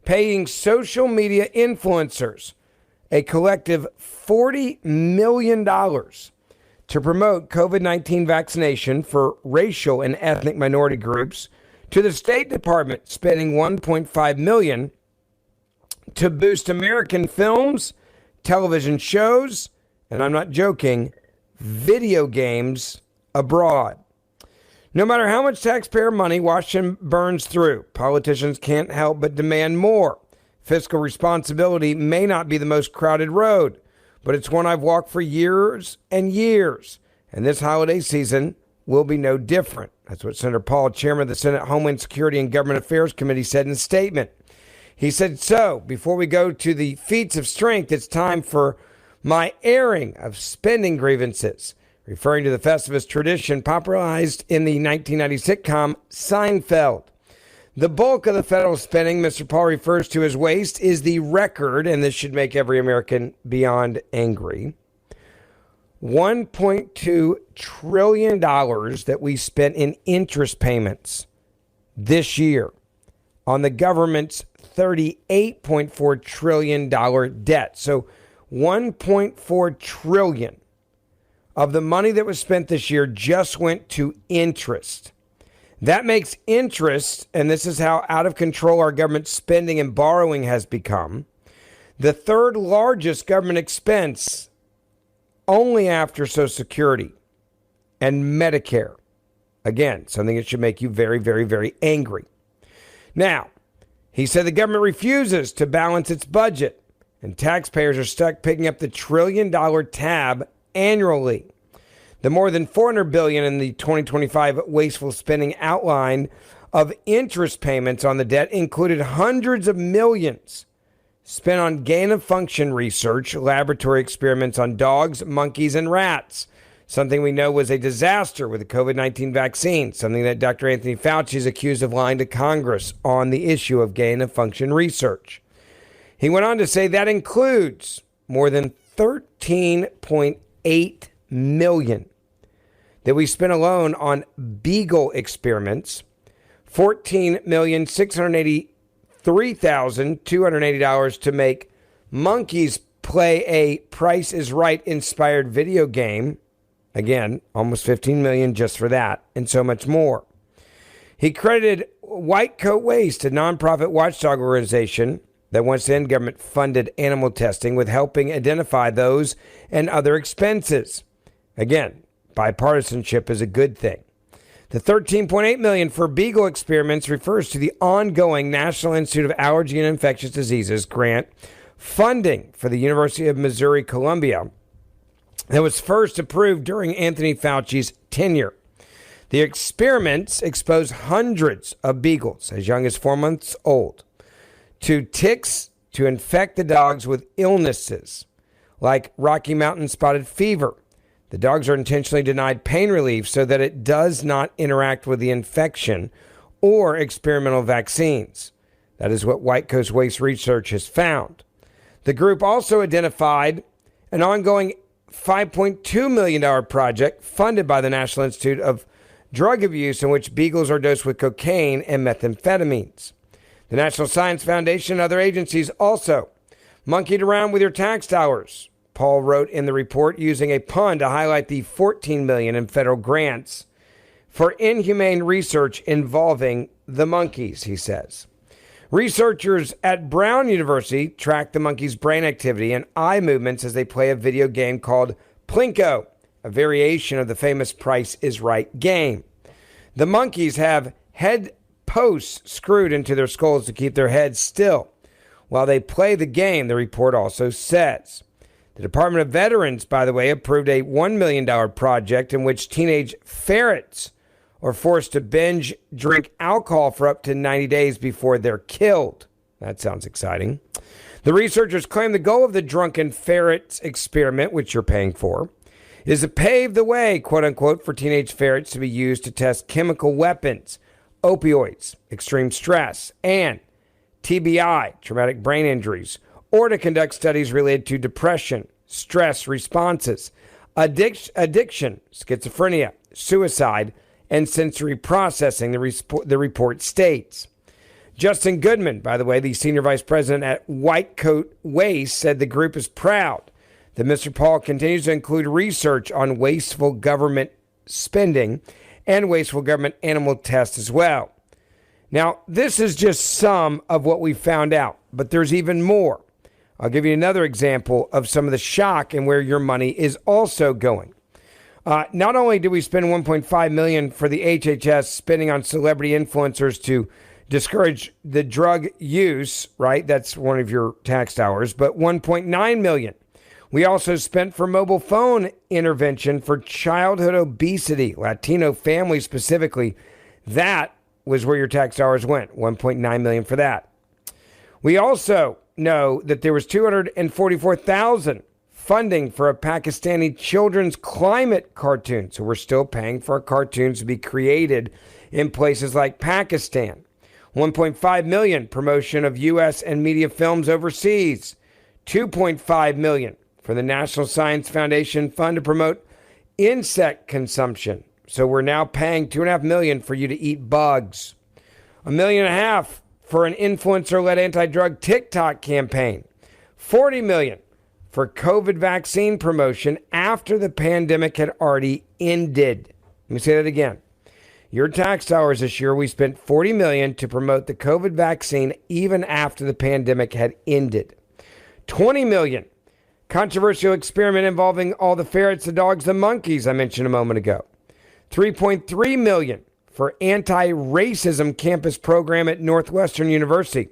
Speaker 3: paying social media influencers a collective $40 million to promote COVID-19 vaccination for racial and ethnic minority groups, to the State Department spending $1.5 million to boost American films, television shows, and I'm not joking, video games abroad. No matter how much taxpayer money Washington burns through, politicians can't help but demand more. Fiscal responsibility may not be the most crowded road, but it's one I've walked for years and years, and this holiday season will be no different. That's what Senator Paul, chairman of the Senate Homeland Security and Government Affairs Committee, said in a statement. He said, so, before we go to the feats of strength, it's time for my airing of spending grievances, referring to the Festivus tradition popularized in the 1990 sitcom Seinfeld. The bulk of the federal spending Mr. Paul refers to as waste is the record, and this should make every American beyond angry, $1.2 trillion that we spent in interest payments this year on the government's $38.4 trillion debt. So $1.4 trillion of the money that was spent this year just went to interest. That makes interest, and this is how out of control our government spending and borrowing has become, the third largest government expense only after Social Security and Medicare. Again, something that should make you very, very, very angry. Now, he said the government refuses to balance its budget, and taxpayers are stuck picking up the $1 trillion tab annually. The more than $400 billion in the 2025 wasteful spending outline of interest payments on the debt included hundreds of millions spent on gain-of-function research, laboratory experiments on dogs, monkeys, and rats, something we know was a disaster with the COVID-19 vaccine, something that Dr. Anthony Fauci is accused of lying to Congress on the issue of gain-of-function research. He went on to say that includes more than $13.8 million that we spent alone on beagle experiments, $14,683,280 to make monkeys play a Price is Right inspired video game. Again, almost $15 million just for that, and so much more. He credited White Coat Waste, a nonprofit watchdog organization that wants to end government-funded animal testing, with helping identify those and other expenses. Again, bipartisanship is a good thing. The $13.8 million for beagle experiments refers to the ongoing National Institute of Allergy and Infectious Diseases grant funding for the University of Missouri Columbia that was first approved during Anthony Fauci's tenure. The experiments exposed hundreds of beagles as young as 4 months old to ticks to infect the dogs with illnesses like Rocky Mountain spotted fever. The dogs are intentionally denied pain relief so that it does not interact with the infection or experimental vaccines. That is what White Coast Waste Research has found. The group also identified an ongoing $5.2 million project funded by the National Institute of Drug Abuse in which beagles are dosed with cocaine and methamphetamines. The National Science Foundation and other agencies also monkeyed around with your tax dollars, Paul wrote in the report, using a pun to highlight the $14 million in federal grants for inhumane research involving the monkeys, he says. Researchers at Brown University track the monkeys' brain activity and eye movements as they play a video game called Plinko, a variation of the famous Price is Right game. The monkeys have head posts screwed into their skulls to keep their heads still while they play the game, the report also says. The Department of Veterans, by the way, approved a $1 million project in which teenage ferrets are forced to binge drink alcohol for up to 90 days before they're killed. That sounds exciting. The researchers claim the goal of the drunken ferrets experiment, which you're paying for, is to pave the way, quote unquote, for teenage ferrets to be used to test chemical weapons, opioids, extreme stress, and TBI, traumatic brain injuries, or to conduct studies related to depression, stress responses, addiction, schizophrenia, suicide, and sensory processing, the report states. Justin Goodman, by the way, the senior vice president at White Coat Waste, said the group is proud that Mr. Paul continues to include research on wasteful government spending and wasteful government animal tests as well. Now, this is just some of what we found out, but there's even more. I'll give you another example of some of the shock and where your money is also going. Not only did we spend $1.5 million for the HHS spending on celebrity influencers to discourage the drug use, right? That's one of your tax dollars, but $1.9 million. We also spent for mobile phone intervention for childhood obesity, Latino families specifically. That was where your tax dollars went, $1.9 million for that. We also know that there was $244,000 funding for a Pakistani children's climate cartoon. So we're still paying for our cartoons to be created in places like Pakistan. $1.5 million promotion of U.S. and media films overseas. $2.5 million for the National Science Foundation Fund to promote insect consumption. So we're now paying $2.5 million for you to eat bugs. $1.5 million for an influencer-led anti-drug TikTok campaign. $40 million for COVID vaccine promotion after the pandemic had already ended. Let me say that again. Your tax dollars this year, we spent $40 million to promote the COVID vaccine even after the pandemic had ended. $20 million. Controversial experiment involving all the ferrets, the dogs, the monkeys I mentioned a moment ago. $3.3 million for anti-racism campus program at Northwestern University.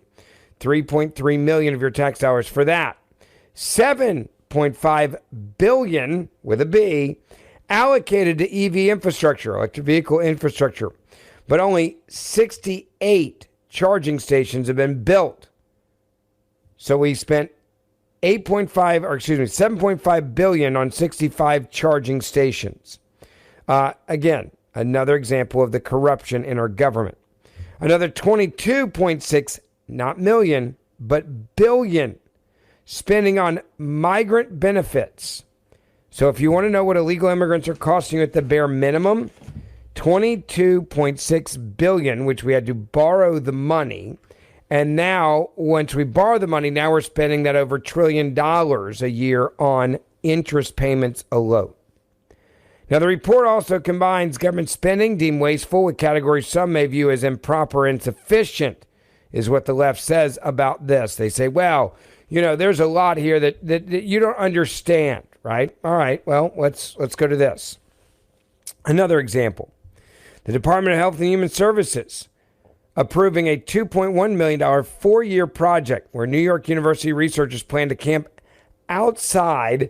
Speaker 3: $3.3 million of your tax dollars for that. $7.5 billion with a B allocated to EV infrastructure, electric vehicle infrastructure, but only 68 charging stations have been built. So we spent $7.5 billion on 65 charging stations. Again, another example of the corruption in our government. Another 22.6, not million, but billion, spending on migrant benefits. So if you want to know what illegal immigrants are costing you at the bare minimum, $22.6 billion, which we had to borrow the money. And now, once we borrow the money, now we're spending that over $1 trillion a year on interest payments alone. Now, the report also combines government spending deemed wasteful with categories some may view as improper and insufficient, is what the left says about this. They say, well, you know, there's a lot here that you don't understand, right? All right, well, let's go to this. Another example. The Department of Health and Human Services approving a $2.1 million 4-year project where New York University researchers plan to camp outside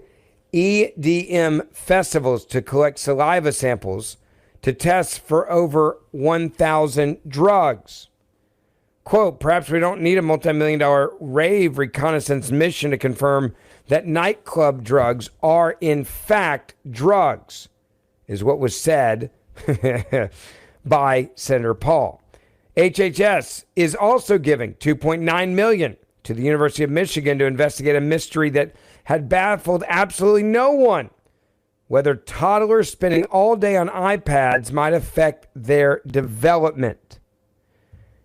Speaker 3: EDM festivals to collect saliva samples to test for over 1,000 drugs. Quote, perhaps we don't need a multi-million-dollar rave reconnaissance mission to confirm that nightclub drugs are in fact drugs, is what was said by Senator Paul. HHS is also giving $2.9 million to the University of Michigan to investigate a mystery that had baffled absolutely no one, whether toddlers spending all day on iPads might affect their development.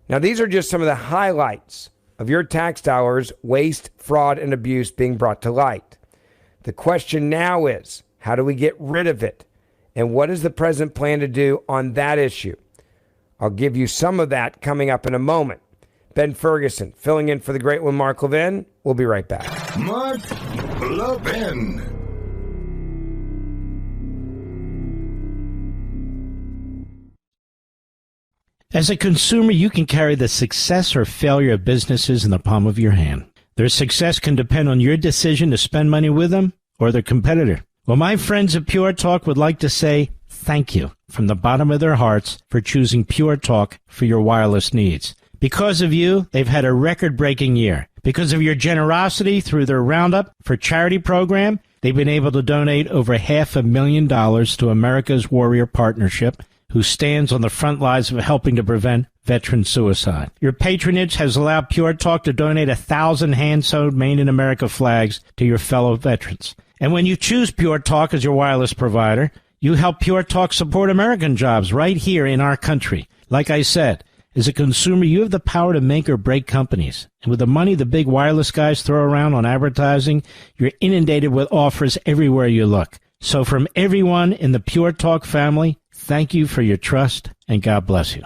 Speaker 3: Now, these are just some of the highlights of your tax dollars, waste, fraud, and abuse being brought to light. The question now is, how do we get rid of it? And what does the president plan to do on that issue? I'll give you some of that coming up in a moment. Ben Ferguson, filling in for the great one, Mark Levin. We'll be right back.
Speaker 2: Mark Levin.
Speaker 1: As a consumer, you can carry the success or failure of businesses in the palm of your hand. Their success can depend on your decision to spend money with them or their competitor. Well, my friends at Pure Talk would like to say thank you from the bottom of their hearts for choosing Pure Talk for your wireless needs. Because of you, they've had a record-breaking year. Because of your generosity through their Roundup for Charity program, they've been able to donate over $500,000 to America's Warrior Partnership, who stands on the front lines of helping to prevent veteran suicide. Your patronage has allowed Pure Talk to donate 1,000 hand-sewed Made in America flags to your fellow veterans. And when you choose Pure Talk as your wireless provider, you help Pure Talk support American jobs right here in our country. Like I said, as a consumer, you have the power to make or break companies. And with the money the big wireless guys throw around on advertising, you're inundated with offers everywhere you look. So from everyone in the Pure Talk family, thank you for your trust, and God bless you.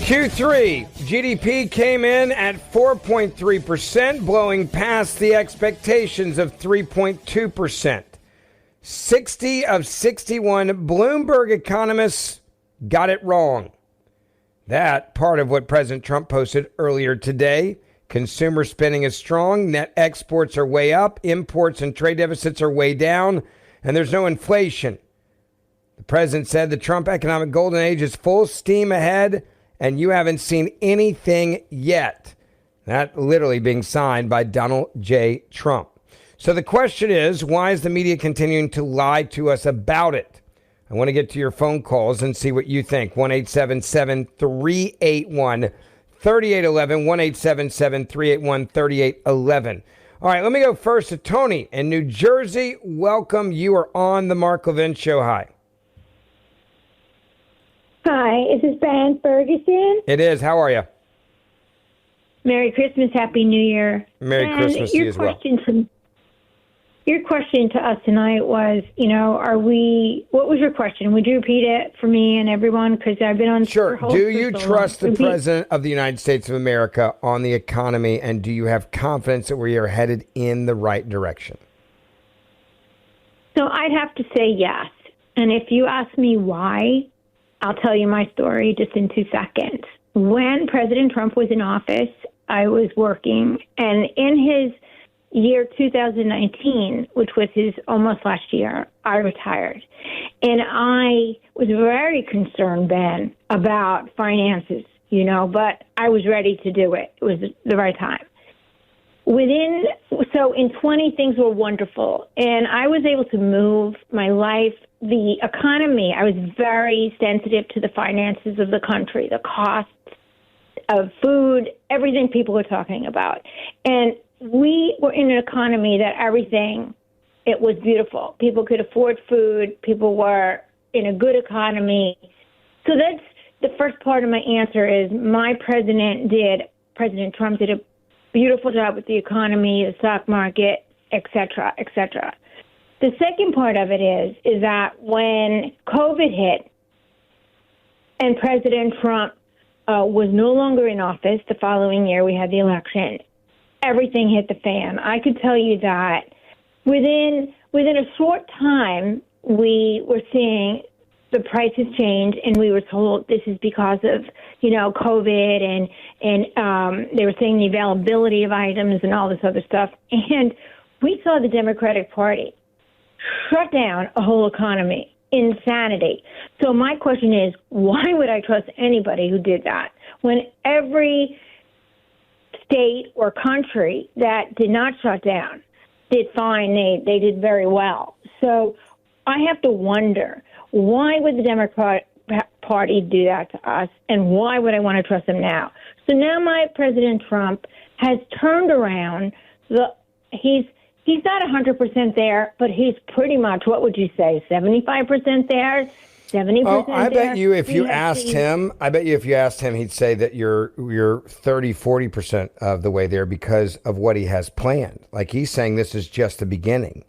Speaker 3: Q3 GDP came in at 4.3%, blowing past the expectations of 3.2%. 60 of 61 Bloomberg economists got it wrong. That part of what President Trump posted earlier today. Consumer spending is strong, net exports are way up, imports and trade deficits are way down, and there's no inflation. The president said the Trump economic golden age is full steam ahead, and you haven't seen anything yet. That literally being signed by Donald J. Trump. So the question is, why is the media continuing to lie to us about it? I want to get to your phone calls and see what you think. 1-877-381-3811, 1-877-381-3811. All right, let me go first to Tony in New Jersey. Welcome. You are on the Mark Levin Show. Hi.
Speaker 11: Hi, is this Ben Ferguson?
Speaker 3: It is. How are you?
Speaker 11: Merry Christmas, Happy New Year.
Speaker 3: Merry Christmas to you as well.
Speaker 11: Your question to us tonight was, what was your question? Would you repeat it for me and everyone? Because I've been on.
Speaker 3: Sure. Do you trust the President of the United States of America on the economy, and do you have confidence that we are headed in the right direction?
Speaker 11: So I'd have to say yes. And if you ask me why, I'll tell you my story just in 2 seconds. When President Trump was in office, I was working, and in his year 2019, which was his almost last year, I retired. And I was very concerned, Ben, about finances, but I was ready to do it. It was the right time. So in 20, things were wonderful. And I was able to move my life, the economy. I was very sensitive to the finances of the country, the costs of food, everything people were talking about. And we were in an economy that it was beautiful. People could afford food. People were in a good economy. So that's the first part of my answer is President Trump did a beautiful job with the economy, the stock market, et cetera, et cetera. The second part of it is that when COVID hit and President Trump was no longer in office, the following year we had the election, everything hit the fan. I could tell you that within a short time, we were seeing the prices change, and we were told this is because of, COVID, and they were saying the availability of items and all this other stuff. And we saw the Democratic Party shut down a whole economy. Insanity. So my question is, why would I trust anybody who did that when every state or country that did not shut down did fine? They did very well. So I have to wonder, Why would the Democrat Party do that to us, and why would I want to trust them now? So now my President Trump has turned around. He's not 100% there, but he's pretty much, what would you say, 75% there, 70%
Speaker 3: Oh, I
Speaker 11: there?
Speaker 3: bet you if you asked him, he'd say that you're 30, 40% of the way there because of what he has planned. Like he's saying this is just the beginning.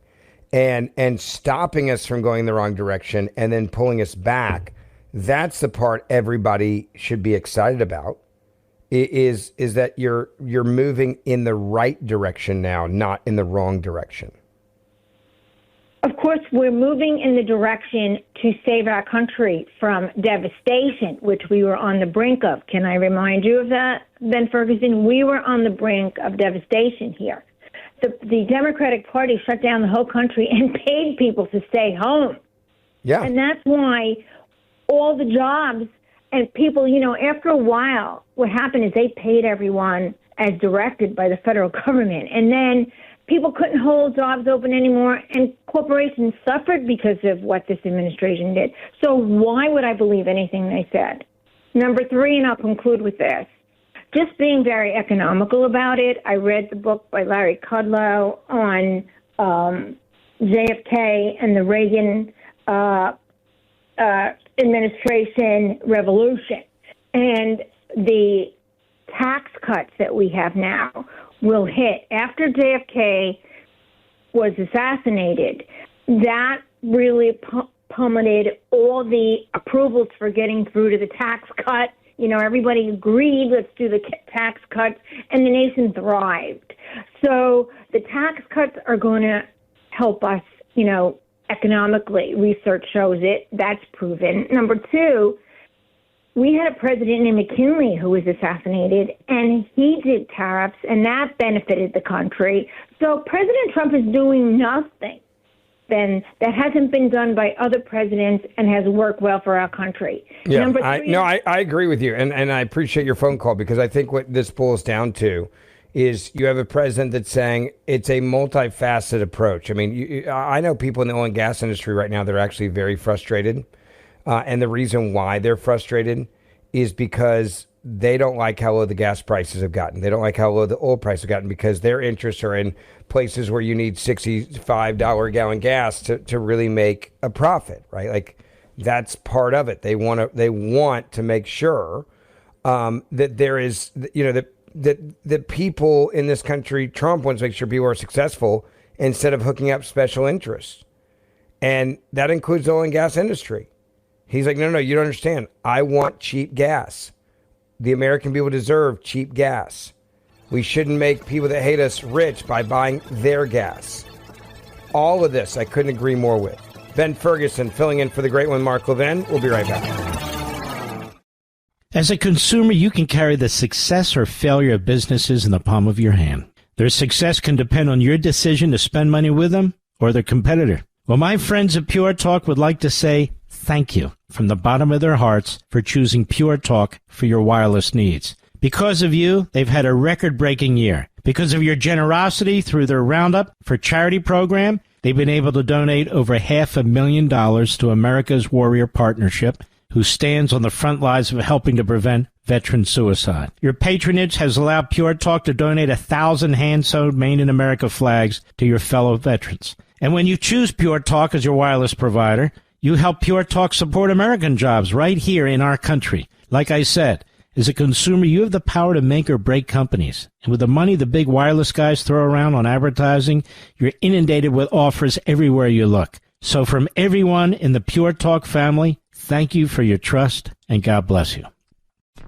Speaker 3: And stopping us from going the wrong direction and then pulling us back, that's the part everybody should be excited about. Is that you're moving in the right direction now, not in the wrong direction.
Speaker 11: Of course, we're moving in the direction to save our country from devastation, which we were on the brink of. Can I remind you of that, Ben Ferguson? We were on the brink of devastation here. The Democratic Party shut down the whole country and paid people to stay home.
Speaker 3: Yeah.
Speaker 11: And that's why all the jobs and people, after a while, what happened is they paid everyone as directed by the federal government. And then people couldn't hold jobs open anymore, and corporations suffered because of what this administration did. So why would I believe anything they said? Number three, and I'll conclude with this, just being very economical about it. I read the book by Larry Kudlow on JFK and the Reagan administration revolution. And the tax cuts that we have now will hit after JFK was assassinated. That really plummeted all the approvals for getting through to the tax cut. Everybody agreed, let's do the tax cuts, and the nation thrived. So the tax cuts are going to help us, economically. Research shows it. That's proven. Number two, we had a president named McKinley who was assassinated, and he did tariffs, and that benefited the country. So President Trump is doing nothing then that hasn't been done by other presidents and has worked well for our country.
Speaker 3: Yeah,
Speaker 11: Number three,
Speaker 3: I agree with you, and I appreciate your phone call, because I think what this boils down to is you have a president that's saying it's a multifaceted approach. I mean, I know people in the oil and gas industry right now that are actually very frustrated. And the reason why they're frustrated is because they don't like how low the gas prices have gotten. They don't like how low the oil price have gotten, because their interests are in places where you need $65 a gallon gas to really make a profit, right? Like that's part of it. They want to make sure that there is, that people in this country, Trump wants to make sure people are successful instead of hooking up special interests. And that includes the oil and gas industry. He's like, no, you don't understand. I want cheap gas. The American people deserve cheap gas. We shouldn't make people that hate us rich by buying their gas. All of this, I couldn't agree more with. Ben Ferguson filling in for the great one, Mark Levin. We'll be right back.
Speaker 1: As a consumer, you can carry the success or failure of businesses in the palm of your hand. Their success can depend on your decision to spend money with them or their competitor. Well, my friends at Pure Talk would like to say thank you from the bottom of their hearts for choosing Pure Talk for your wireless needs. Because of you, they've had a record-breaking year. Because of your generosity through their Roundup for Charity program, they've been able to donate over $500,000 to America's Warrior Partnership, who stands on the front lines of helping to prevent veteran suicide. Your patronage has allowed Pure Talk to donate 1,000 hand-sewed Made in America flags to your fellow veterans. And when you choose Pure Talk as your wireless provider, you help Pure Talk support American jobs right here in our country. Like I said, as a consumer, you have the power to make or break companies. And with the money the big wireless guys throw around on advertising, you're inundated with offers everywhere you look. So from everyone in the Pure Talk family, thank you for your trust, and God bless you.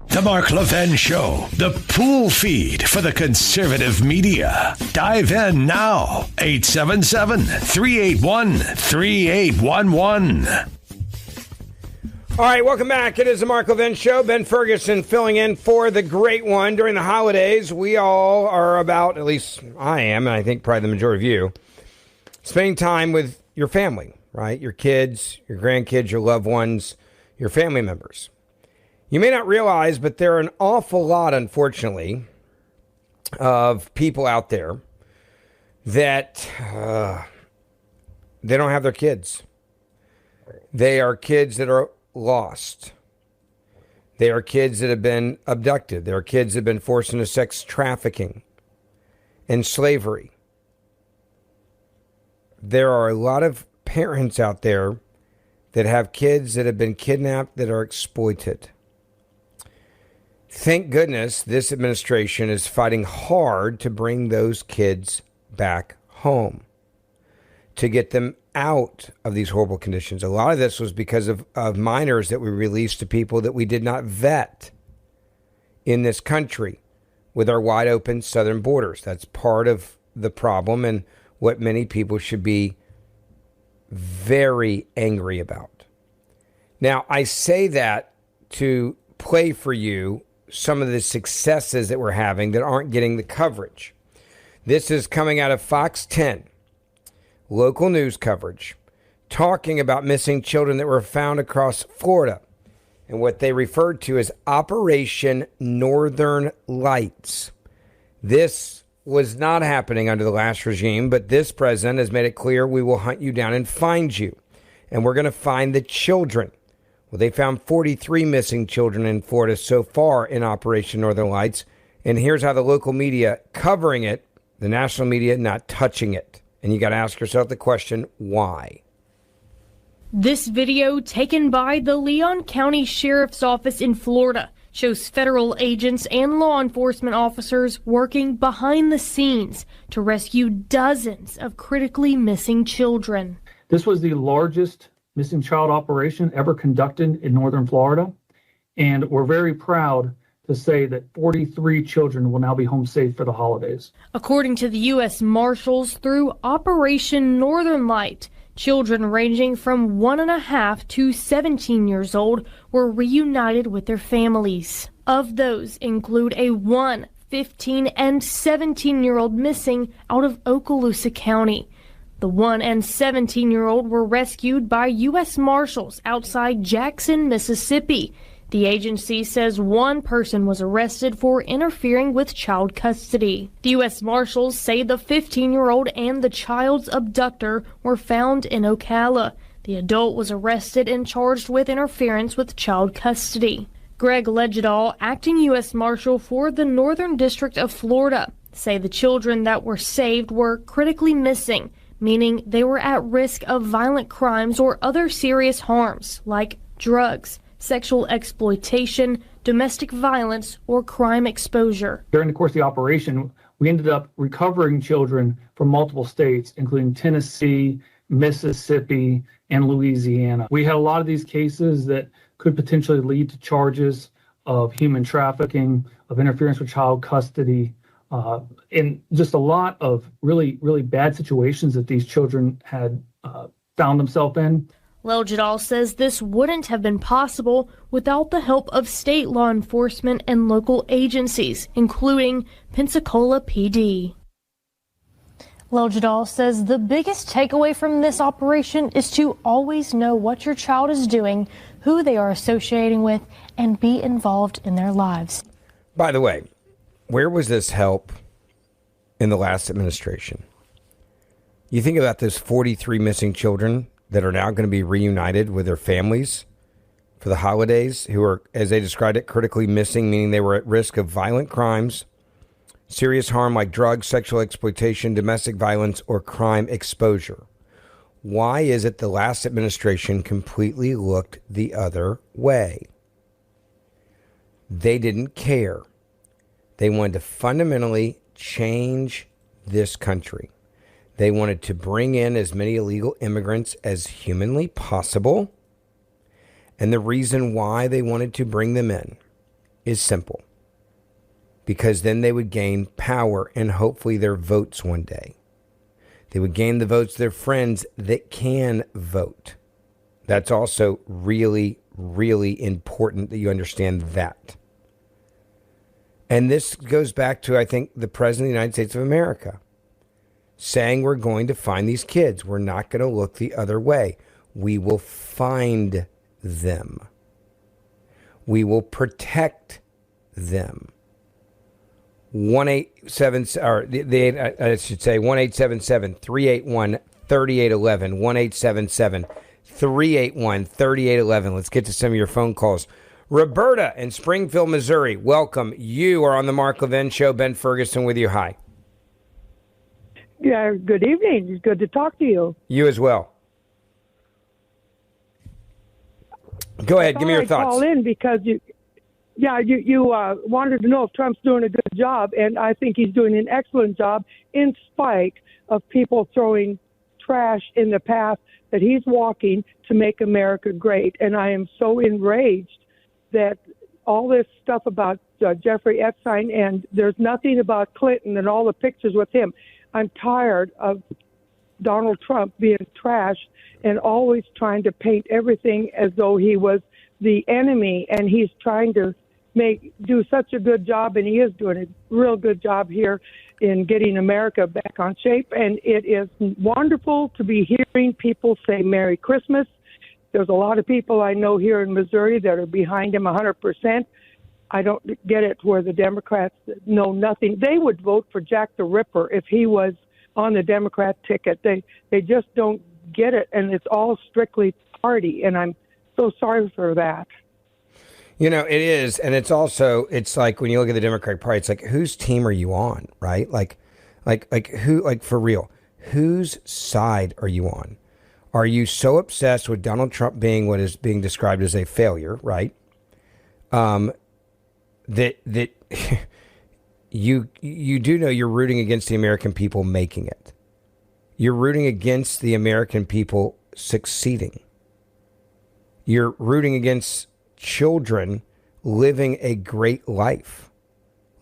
Speaker 7: The Mark Levin Show, the pool feed for the conservative media. Dive in now. 877-381-3811.
Speaker 3: All right, welcome back. It is the Mark Levin Show. Ben Ferguson filling in for the great one. During the holidays, we all are about, at least I am, and I think probably the majority of you, spending time with your family, right? Your kids, your grandkids, your loved ones, your family members. You may not realize, but there are an awful lot, unfortunately, of people out there that they don't have their kids. They are kids that are lost. They are kids that have been abducted. They are kids that have been forced into sex trafficking and slavery. There are a lot of parents out there that have kids that have been kidnapped that are exploited. Thank goodness this administration is fighting hard to bring those kids back home, to get them out of these horrible conditions. A lot of this was because of minors that we released to people that we did not vet in this country with our wide open southern borders. That's part of the problem and what many people should be very angry about. Now, I say that to play for you some of the successes that we're having that aren't getting the coverage. This is coming out of Fox 10, local news coverage, talking about missing children that were found across Florida and what they referred to as Operation Northern Lights. This was not happening under the last regime, but this president has made it clear we will hunt you down and find you, and we're going to find the children. Well, they found 43 missing children in Florida so far in Operation Northern Lights, and here's how the local media covering it, the national media not touching it. And you got to ask yourself the question, why?
Speaker 12: This video, taken by the Leon County Sheriff's Office in Florida, shows federal agents and law enforcement officers working behind the scenes to rescue dozens of critically missing children.
Speaker 13: This was the largest missing child operation ever conducted in northern Florida, and we're very proud to say that 43 children will now be home safe for the holidays.
Speaker 12: According to the U.S. Marshals, through Operation Northern Light, children ranging from 1.5 to 17 years old were reunited with their families. Of those include a 1, 15, and 17-year-old missing out of Okaloosa County. The 1 and 17-year-old were rescued by U.S. Marshals outside Jackson, Mississippi. The agency says one person was arrested for interfering with child custody. The U.S. Marshals say the 15-year-old and the child's abductor were found in Ocala. The adult was arrested and charged with interference with child custody. Greg Legedal, acting U.S. Marshal for the Northern District of Florida, say the children that were saved were critically missing, meaning they were at risk of violent crimes or other serious harms like drugs, sexual exploitation, domestic violence, or crime exposure.
Speaker 13: During the course of the operation, we ended up recovering children from multiple states, including Tennessee, Mississippi, and Louisiana. We had a lot of these cases that could potentially lead to charges of human trafficking, of interference with child custody, and just a lot of really, really bad situations that these children had found themselves in.
Speaker 12: Legedal says this wouldn't have been possible without the help of state law enforcement and local agencies, including Pensacola PD. Legedal says the biggest takeaway from this operation is to always know what your child is doing, who they are associating with, and be involved in their lives.
Speaker 3: By the way, where was this help in the last administration? You think about those 43 missing children that are now going to be reunited with their families for the holidays, who are, as they described it, critically missing, meaning they were at risk of violent crimes, serious harm like drugs, sexual exploitation, domestic violence, or crime exposure. Why is it the last administration completely looked the other way? They didn't care. They wanted to fundamentally change this country. They wanted to bring in as many illegal immigrants as humanly possible. And the reason why they wanted to bring them in is simple. Because then they would gain power and hopefully their votes one day. They would gain the votes of their friends that can vote. That's also really, really important that you understand that. And this goes back to, I think, the President of the United States of America saying we're going to find these kids. We're not going to look the other way. We will find them. We will protect them. 1-877-381-3811, 1-877 877-381-3811. Let's get to some of your phone calls. Roberta in Springfield, Missouri, welcome. You are on the Mark Levin Show. Ben Ferguson with you. Hi.
Speaker 14: Yeah, good evening. It's good to talk to you.
Speaker 3: You as well. Go ahead. Give me your thoughts.
Speaker 14: Call in because you wanted to know if Trump's doing a good job, and I think he's doing an excellent job in spite of people throwing trash in the path that he's walking to make America great. And I am so enraged that all this stuff about Jeffrey Epstein, and there's nothing about Clinton and all the pictures with him. I'm tired of Donald Trump being trashed and always trying to paint everything as though he was the enemy, and he's trying to do such a good job, and he is doing a real good job here in getting America back on shape. And it is wonderful to be hearing people say Merry Christmas. There's a lot of people I know here in Missouri that are behind him 100%. I don't get it where the Democrats know nothing. They would vote for Jack the Ripper if he was on the Democrat ticket. They just don't get it, and it's all strictly party, and I'm so sorry for that.
Speaker 3: You know, it is, and it's also, it's like when you look at the Democratic Party, it's like, whose team are you on, right? Like who, like for real, whose side are you on? Are you so obsessed with Donald Trump being what is being described as a failure, right? That you do know you're rooting against the American people making it. You're rooting against the American people succeeding. You're rooting against children living a great life,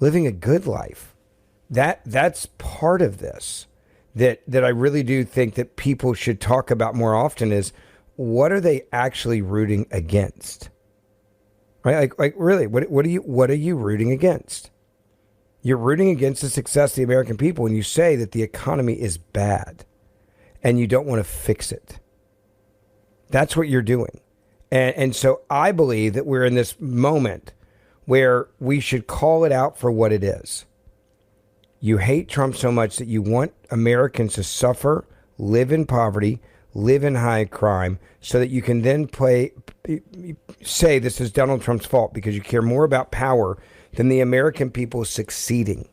Speaker 3: living a good life. That's part of this that I really do think that people should talk about more often is what are they actually rooting against? Right? Like really, what are you rooting against? You're rooting against the success of the American people when you say that the economy is bad and you don't want to fix it. That's what you're doing. And so I believe that we're in this moment where we should call it out for what it is. You hate Trump so much that you want Americans to suffer, live in poverty, live in high crime, so that you can then say this is Donald Trump's fault because you care more about power than the American people succeeding.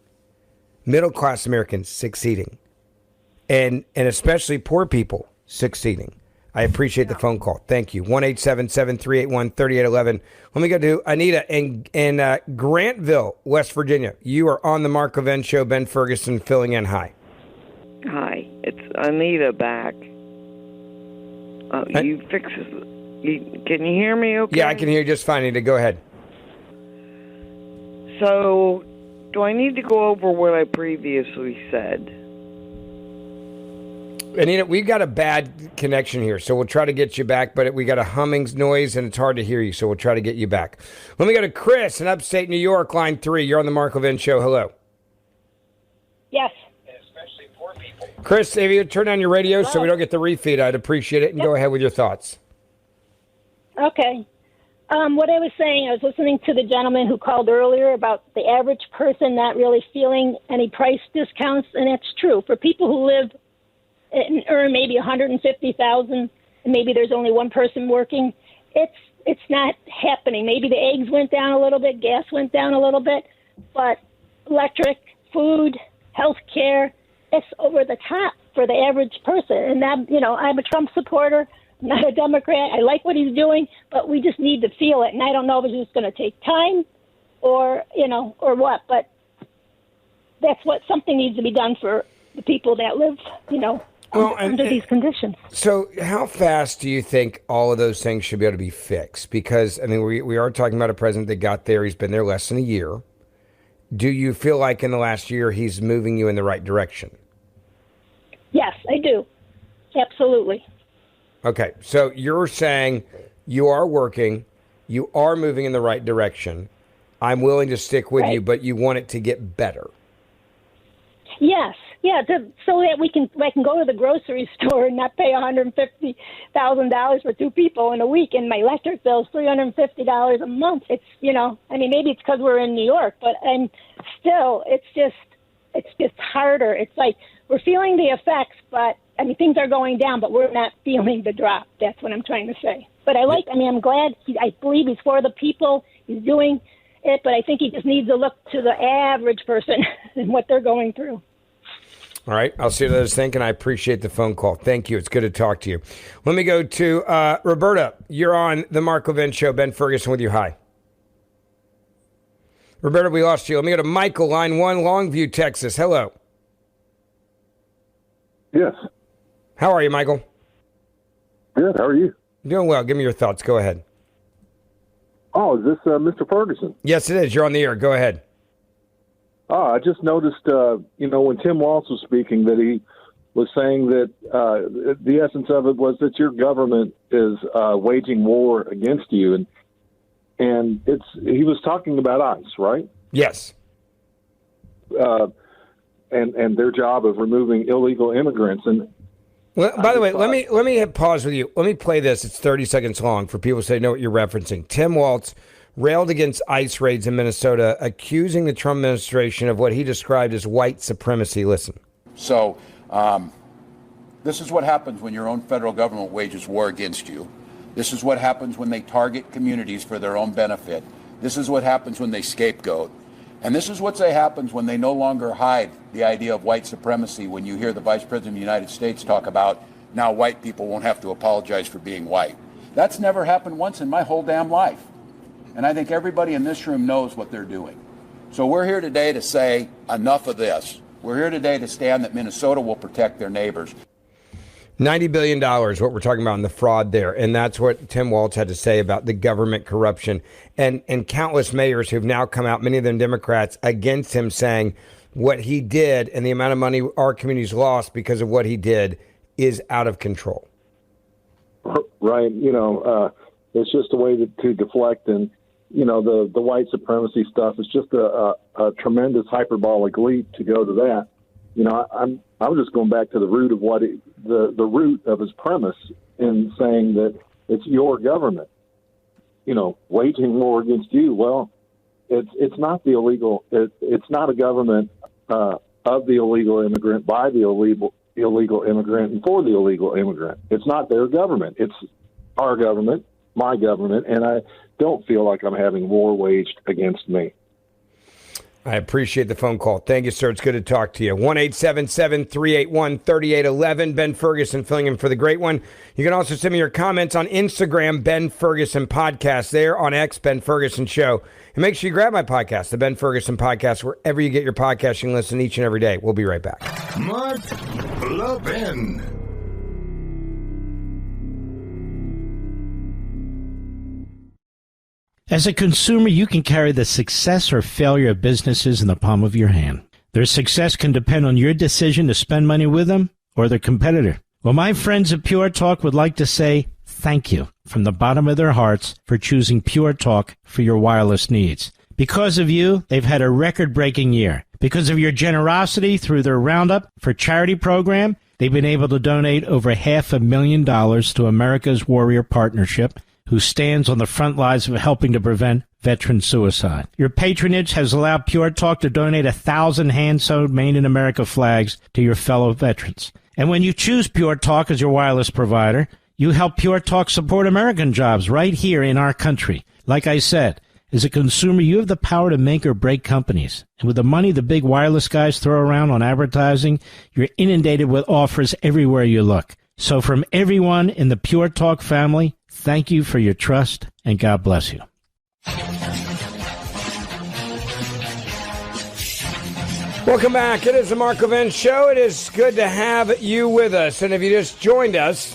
Speaker 3: Middle-class Americans succeeding. And especially poor people succeeding. I appreciate the phone call. Thank you. 1-877-381-3811. Let me go to Anita in Grantville, West Virginia. You are on the Mark Levin Show. Ben Ferguson filling in. Hi.
Speaker 15: Hi. It's Anita back. Can you hear me okay?
Speaker 3: Yeah, I can hear you just fine, Anita. Go ahead.
Speaker 15: So, do I need to go over what I previously said?
Speaker 3: Anita, we've got a bad connection here, so we'll try to get you back, but we got a humming noise, and it's hard to hear you, so we'll try to get you back. Let me go to Chris in upstate New York, line 3. You're on the Mark Levin Show. Hello.
Speaker 16: Yes.
Speaker 3: Especially poor people. Chris, if you turn on your radio so we don't get the refeed, I'd appreciate it, and go ahead with your thoughts.
Speaker 16: Okay. What I was saying, I was listening to the gentleman who called earlier about the average person not really feeling any price discounts, and it's true. For people who live and earn maybe $150,000, and maybe there's only one person working, it's not happening. Maybe the eggs went down a little bit, gas went down a little bit, but electric, food, health care, it's over the top for the average person. And I'm a Trump supporter, I'm not a Democrat. I like what he's doing, but we just need to feel it. And I don't know if it's just going to take time or what, but that's what something needs to be done for the people that live, under these conditions.
Speaker 3: So how fast do you think all of those things should be able to be fixed? Because, I mean, we are talking about a president that got there. He's been there less than a year. Do you feel like in the last year he's moving you in the right direction?
Speaker 16: Yes, I do. Absolutely.
Speaker 3: Okay, so you're saying you are working, you are moving in the right direction. I'm willing to stick with you, but you want it to get better. Yes.
Speaker 16: Yeah, so that I can go to the grocery store and not pay $150,000 for two people in a week, and my electric bill is $350 a month. It's maybe it's because we're in New York, but it's just harder. It's like we're feeling the effects, but I mean, things are going down, but we're not feeling the drop. That's what I'm trying to say. But I'm glad. I believe he's for the people. He's doing it, but I think he just needs to look to the average person and what they're going through.
Speaker 3: All right. I'll see what others think, and I appreciate the phone call. Thank you. It's good to talk to you. Let me go to Roberta. You're on the Mark Levin Show. Ben Ferguson with you. Hi. Roberta, we lost you. Let me go to Michael, line 1, Longview, Texas. Hello.
Speaker 17: Yes.
Speaker 3: How are you, Michael?
Speaker 17: Good. How are you?
Speaker 3: Doing well. Give me your thoughts. Go ahead.
Speaker 17: Oh, is this Mr. Ferguson?
Speaker 3: Yes, it is. You're on the air. Go ahead.
Speaker 17: I just noticed, when Tim Walz was speaking, that he was saying that the essence of it was that your government is waging war against you, and he was talking about ICE, right?
Speaker 3: Yes.
Speaker 17: And their job of removing illegal immigrants. And
Speaker 3: well, by the way, let me pause with you. Let me play this. It's 30 seconds long for people to know what you're referencing. Tim Walz railed against ICE raids in Minnesota, accusing the Trump administration of what he described as white supremacy. Listen.
Speaker 6: So this is what happens when your own federal government wages war against you. This is what happens when they target communities for their own benefit. This is what happens when they scapegoat. And this is what happens when they no longer hide the idea of white supremacy when you hear the Vice President of the United States talk about now white people won't have to apologize for being white. That's never happened once in my whole damn life. And I think everybody in this room knows what they're doing. So we're here today to say enough of this. We're here today to stand that Minnesota will protect their neighbors.
Speaker 3: $90 billion, what we're talking about in the fraud there. And that's what Tim Walz had to say about the government corruption. And countless mayors who've now come out, many of them Democrats, against him, saying what he did and the amount of money our communities lost because of what he did is out of control.
Speaker 17: Right. It's just a way to deflect. And, the white supremacy stuff is just a tremendous hyperbolic leap to go to that. I'm just going back to the root of the root of his premise in saying that it's your government, waging war against you. Well, it's not the illegal. It's not a government of the illegal immigrant, by the illegal immigrant, and for the illegal immigrant. It's not their government. It's our government, my government, and I don't feel like I'm having war waged against me.
Speaker 3: I appreciate the phone call. Thank you, sir. It's good to talk to you. 1-877-381-3811. Ben Ferguson filling in for the great one. You can also send me your comments on Instagram, Ben Ferguson Podcast. There on X, Ben Ferguson Show. And make sure you grab my podcast, the Ben Ferguson Podcast, wherever you get your podcast. You can listen each and every day. We'll be right back.
Speaker 2: Mark Levin.
Speaker 1: As a consumer, you can carry the success or failure of businesses in the palm of your hand. Their success can depend on your decision to spend money with them or their competitor. Well, my friends at Pure Talk would like to say thank you from the bottom of their hearts for choosing Pure Talk for your wireless needs. Because of you, they've had a record-breaking year. Because of your generosity through their Roundup for Charity program, they've been able to donate over $500,000 to America's Warrior Partnership, who stands on the front lines of helping to prevent veteran suicide. Your patronage has allowed Pure Talk to donate 1,000 hand-sewn Made in America flags to your fellow veterans. And when you choose Pure Talk as your wireless provider, you help Pure Talk support American jobs right here in our country. Like I said, as a consumer, you have the power to make or break companies. And with the money the big wireless guys throw around on advertising, you're inundated with offers everywhere you look. So from everyone in the Pure Talk family, thank you for your trust, and God bless you.
Speaker 3: Welcome back. It is the Mark Levin Show. It is good to have you with us. And if you just joined us,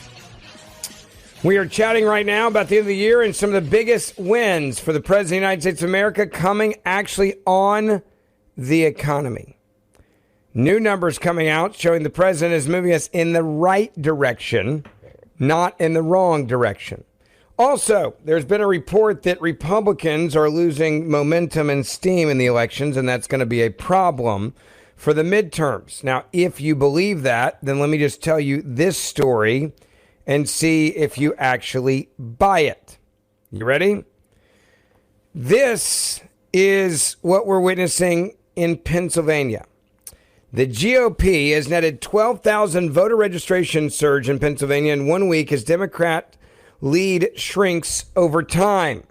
Speaker 3: we are chatting right now about the end of the year and some of the biggest wins for the President of the United States of America coming actually on the economy. New numbers coming out showing the president is moving us in the right direction, not in the wrong direction. Also, there's been a report that Republicans are losing momentum and steam in the elections, and that's going to be a problem for the midterms. Now, if you believe that, then let me just tell you this story and see if you actually buy it. You ready? This is what we're witnessing in Pennsylvania. The GOP has netted 12,000 voter registration surge in Pennsylvania in 1 week as Democrat lead shrinks over time.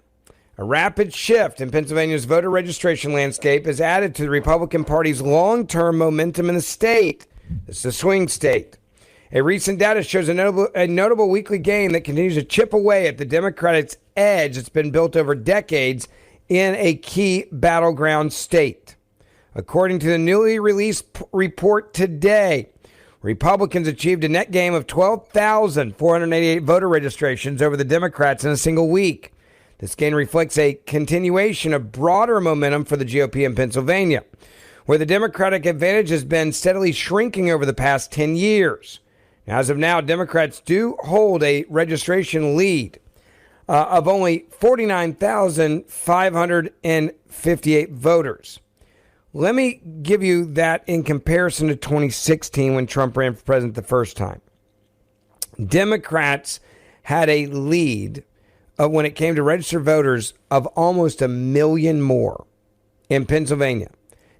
Speaker 3: A rapid shift in Pennsylvania's voter registration landscape has added to the Republican Party's long-term momentum in the state. This is a swing state. A recent data shows a notable weekly gain that continues to chip away at the Democrats' edge that's been built over decades in a key battleground state. According to the newly released report today, Republicans achieved a net gain of 12,488 voter registrations over the Democrats in a single week. This gain reflects a continuation of broader momentum for the GOP in Pennsylvania, where the Democratic advantage has been steadily shrinking over the past 10 years. As of now, Democrats do hold a registration lead of only 49,558 voters. Let me give you that in comparison to 2016 when Trump ran for president the first time. Democrats had a lead when it came to registered voters of almost 1 million more in Pennsylvania.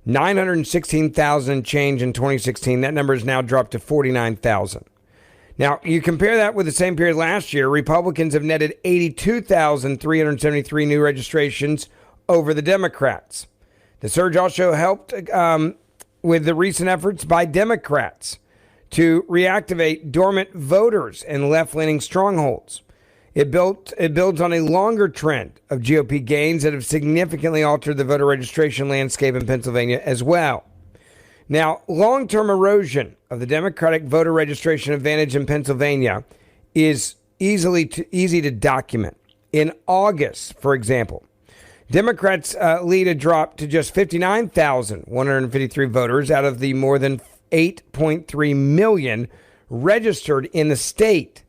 Speaker 3: 916,000 change in 2016. That number has now dropped to 49,000. Now, you compare that with the same period last year, Republicans have netted 82,373 new registrations over the Democrats. The surge also helped with the recent efforts by Democrats to reactivate dormant voters in left-leaning strongholds. It builds on a longer trend of GOP gains that have significantly altered the voter registration landscape in Pennsylvania as well. Now, long-term erosion of the Democratic voter registration advantage in Pennsylvania is easy to document. In August, for example, Democrats' lead had dropped to just 59,153 voters out of the more than 8.3 million registered in the state.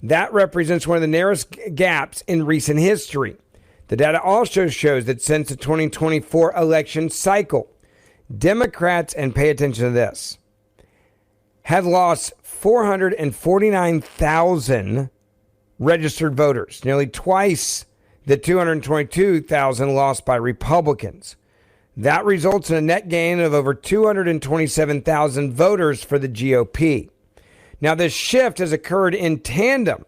Speaker 3: That represents one of the narrowest gaps in recent history. The data also shows that since the 2024 election cycle, Democrats, and pay attention to this, had lost 449,000 registered voters, nearly twice the 222,000 lost by Republicans. That results in a net gain of over 227,000 voters for the GOP. Now, this shift has occurred in tandem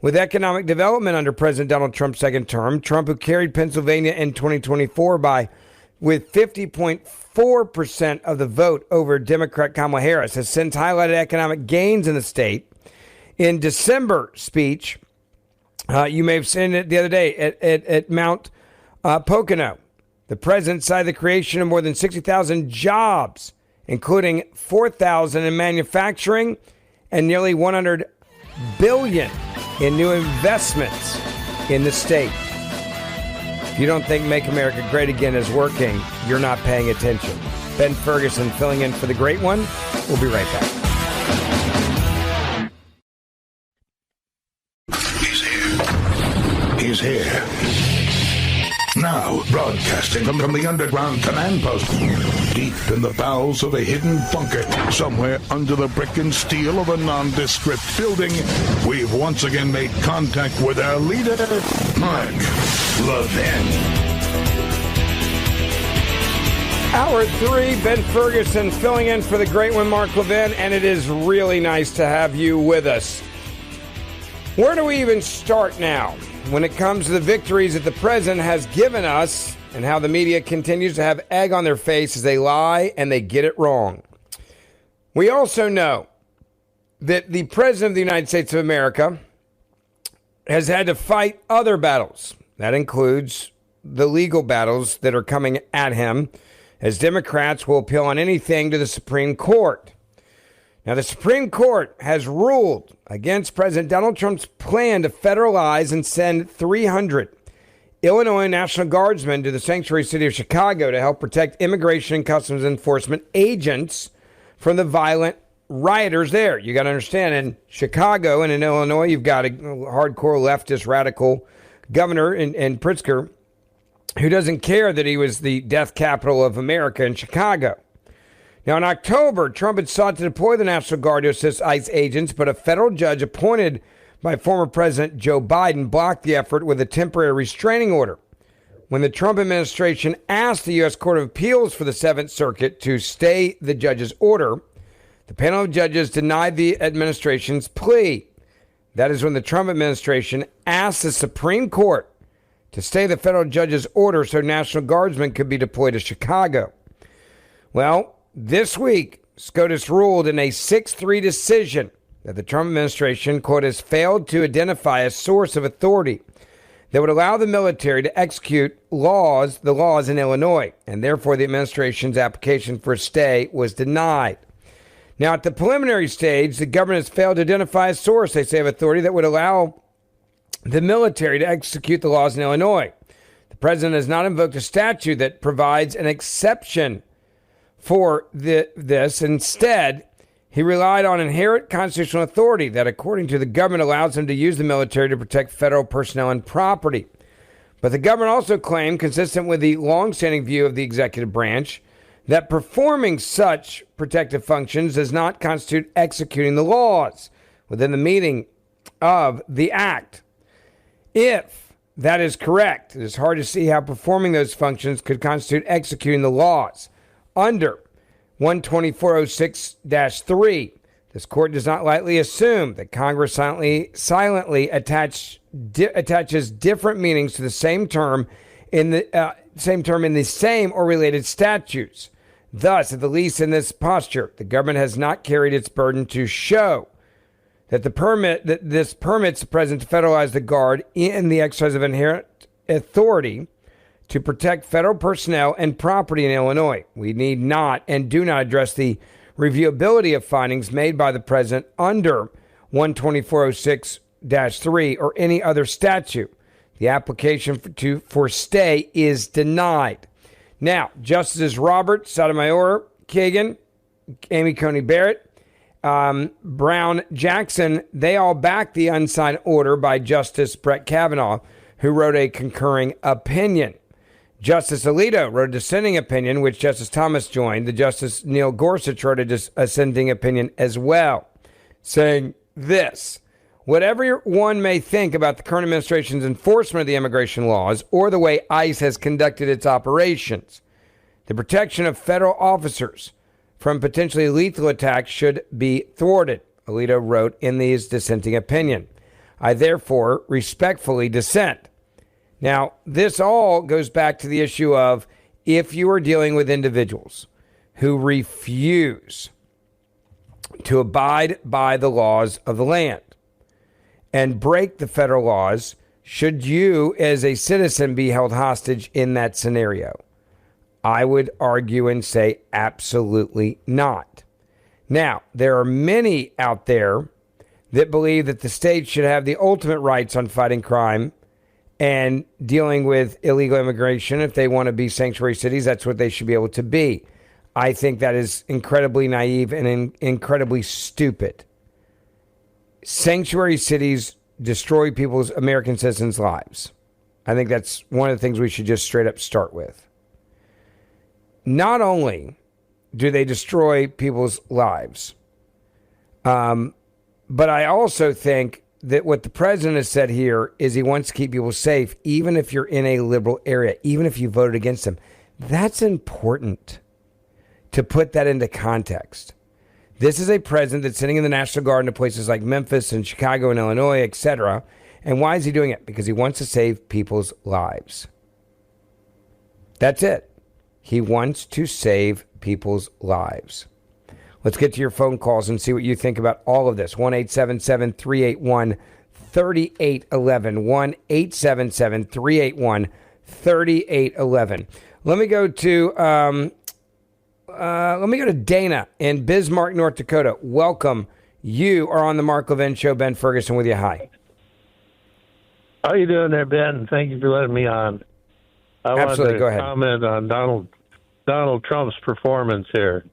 Speaker 3: with economic development under President Donald Trump's second term. Trump, who carried Pennsylvania in 2024 with 50.4% of the vote over Democrat Kamala Harris, has since highlighted economic gains in the state. In December speech, you may have seen it the other day at Mount Pocono. The president cited the creation of more than 60,000 jobs, including 4,000 in manufacturing and nearly $100 billion in new investments in the state. If you don't think Make America Great Again is working, you're not paying attention. Ben Ferguson filling in for the great one. We'll be right back.
Speaker 2: He's here. Now, broadcasting from the underground command post, deep in the bowels of a hidden bunker, somewhere under the brick and steel of a nondescript building, we've once again made contact with our leader, Mark Levin.
Speaker 3: Hour 3, Ben Ferguson filling in for the great one, Mark Levin, and it is really nice to have you with us. Where do we even start now when it comes to the victories that the president has given us and how the media continues to have egg on their face as they lie and they get it wrong? We also know that the president of the United States of America has had to fight other battles. That includes the legal battles that are coming at him, as Democrats will appeal on anything to the Supreme Court. Now, the Supreme Court has ruled against President Donald Trump's plan to federalize and send 300 Illinois National Guardsmen to the sanctuary city of Chicago to help protect immigration and customs enforcement agents from the violent rioters there. You got to understand, in Chicago and in Illinois, you've got a hardcore leftist radical governor in Pritzker who doesn't care that he was the death capital of America in Chicago. Now, in October, Trump had sought to deploy the National Guard to assist ICE agents, but a federal judge appointed by former President Joe Biden blocked the effort with a temporary restraining order. when the Trump administration asked the U.S. Court of Appeals for the Seventh Circuit to stay the judge's order, the panel of judges denied the administration's plea. That is when the Trump administration asked the Supreme Court to stay the federal judge's order so National Guardsmen could be deployed to Chicago. Well, this week, SCOTUS ruled in a 6-3 decision that the Trump administration, quote, has failed to identify a source of authority that would allow the military to execute the laws in Illinois, and therefore the administration's application for a stay was denied. Now, at the preliminary stage, the government has failed to identify a source, they say, of authority that would allow the military to execute the laws in Illinois. The president has not invoked a statute that provides an exception for this. Instead, he relied on inherent constitutional authority that, according to the government, allows him to use the military to protect federal personnel and property. But the government also claimed, consistent with the longstanding view of the executive branch, that performing such protective functions does not constitute executing the laws within the meaning of the act. If that is correct, it is hard to see how performing those functions could constitute executing the laws. Under 12406-3, this court does not lightly assume that Congress silently attaches different meanings to the same term in the same or related statutes. Thus, at the least in this posture, the government has not carried its burden to show that this permits the president to federalize the Guard in the exercise of inherent authority to protect federal personnel and property in Illinois. We need not and do not address the reviewability of findings made by the president under 12406-3 or any other statute. The application for stay is denied. Now, Justices Robert Sotomayor, Kagan, Amy Coney Barrett, Brown, Jackson, they all backed the unsigned order by Justice Brett Kavanaugh, who wrote a concurring opinion. Justice Alito wrote a dissenting opinion, which Justice Thomas joined. The Justice Neil Gorsuch wrote a dissenting opinion as well, saying this: whatever one may think about the current administration's enforcement of the immigration laws or the way ICE has conducted its operations, the protection of federal officers from potentially lethal attacks should be thwarted, Alito wrote in his dissenting opinion. I therefore respectfully dissent. Now, this all goes back to the issue of if you are dealing with individuals who refuse to abide by the laws of the land and break the federal laws, should you as a citizen be held hostage in that scenario? I would argue and say absolutely not. Now, there are many out there that believe that the state should have the ultimate rights on fighting crime and dealing with illegal immigration. If they want to be sanctuary cities, that's what they should be able to be. I think that is incredibly naive and incredibly stupid. Sanctuary cities destroy people's American citizens' lives. I think that's one of the things we should just straight up start with. Not only do they destroy people's lives, but I also think that what the president has said here is he wants to keep people safe, even if you're in a liberal area, even if you voted against them. That's important to put that into context. This is a president that's sitting in the National Guard in places like Memphis and Chicago and Illinois, etc. And why is he doing it? Because he wants to save people's lives. That's it. He wants to save people's lives. Let's get to your phone calls and see what you think about all of this. 1-877-381-3811. 1-877-381-3811. Let me go to Dana in Bismarck, North Dakota. Welcome. You are on the Mark Levin Show. Ben Ferguson with you. Hi.
Speaker 18: How you doing there, Ben? Thank you for letting me on.
Speaker 3: Absolutely. Go ahead.
Speaker 18: Comment on Donald Trump's performance here.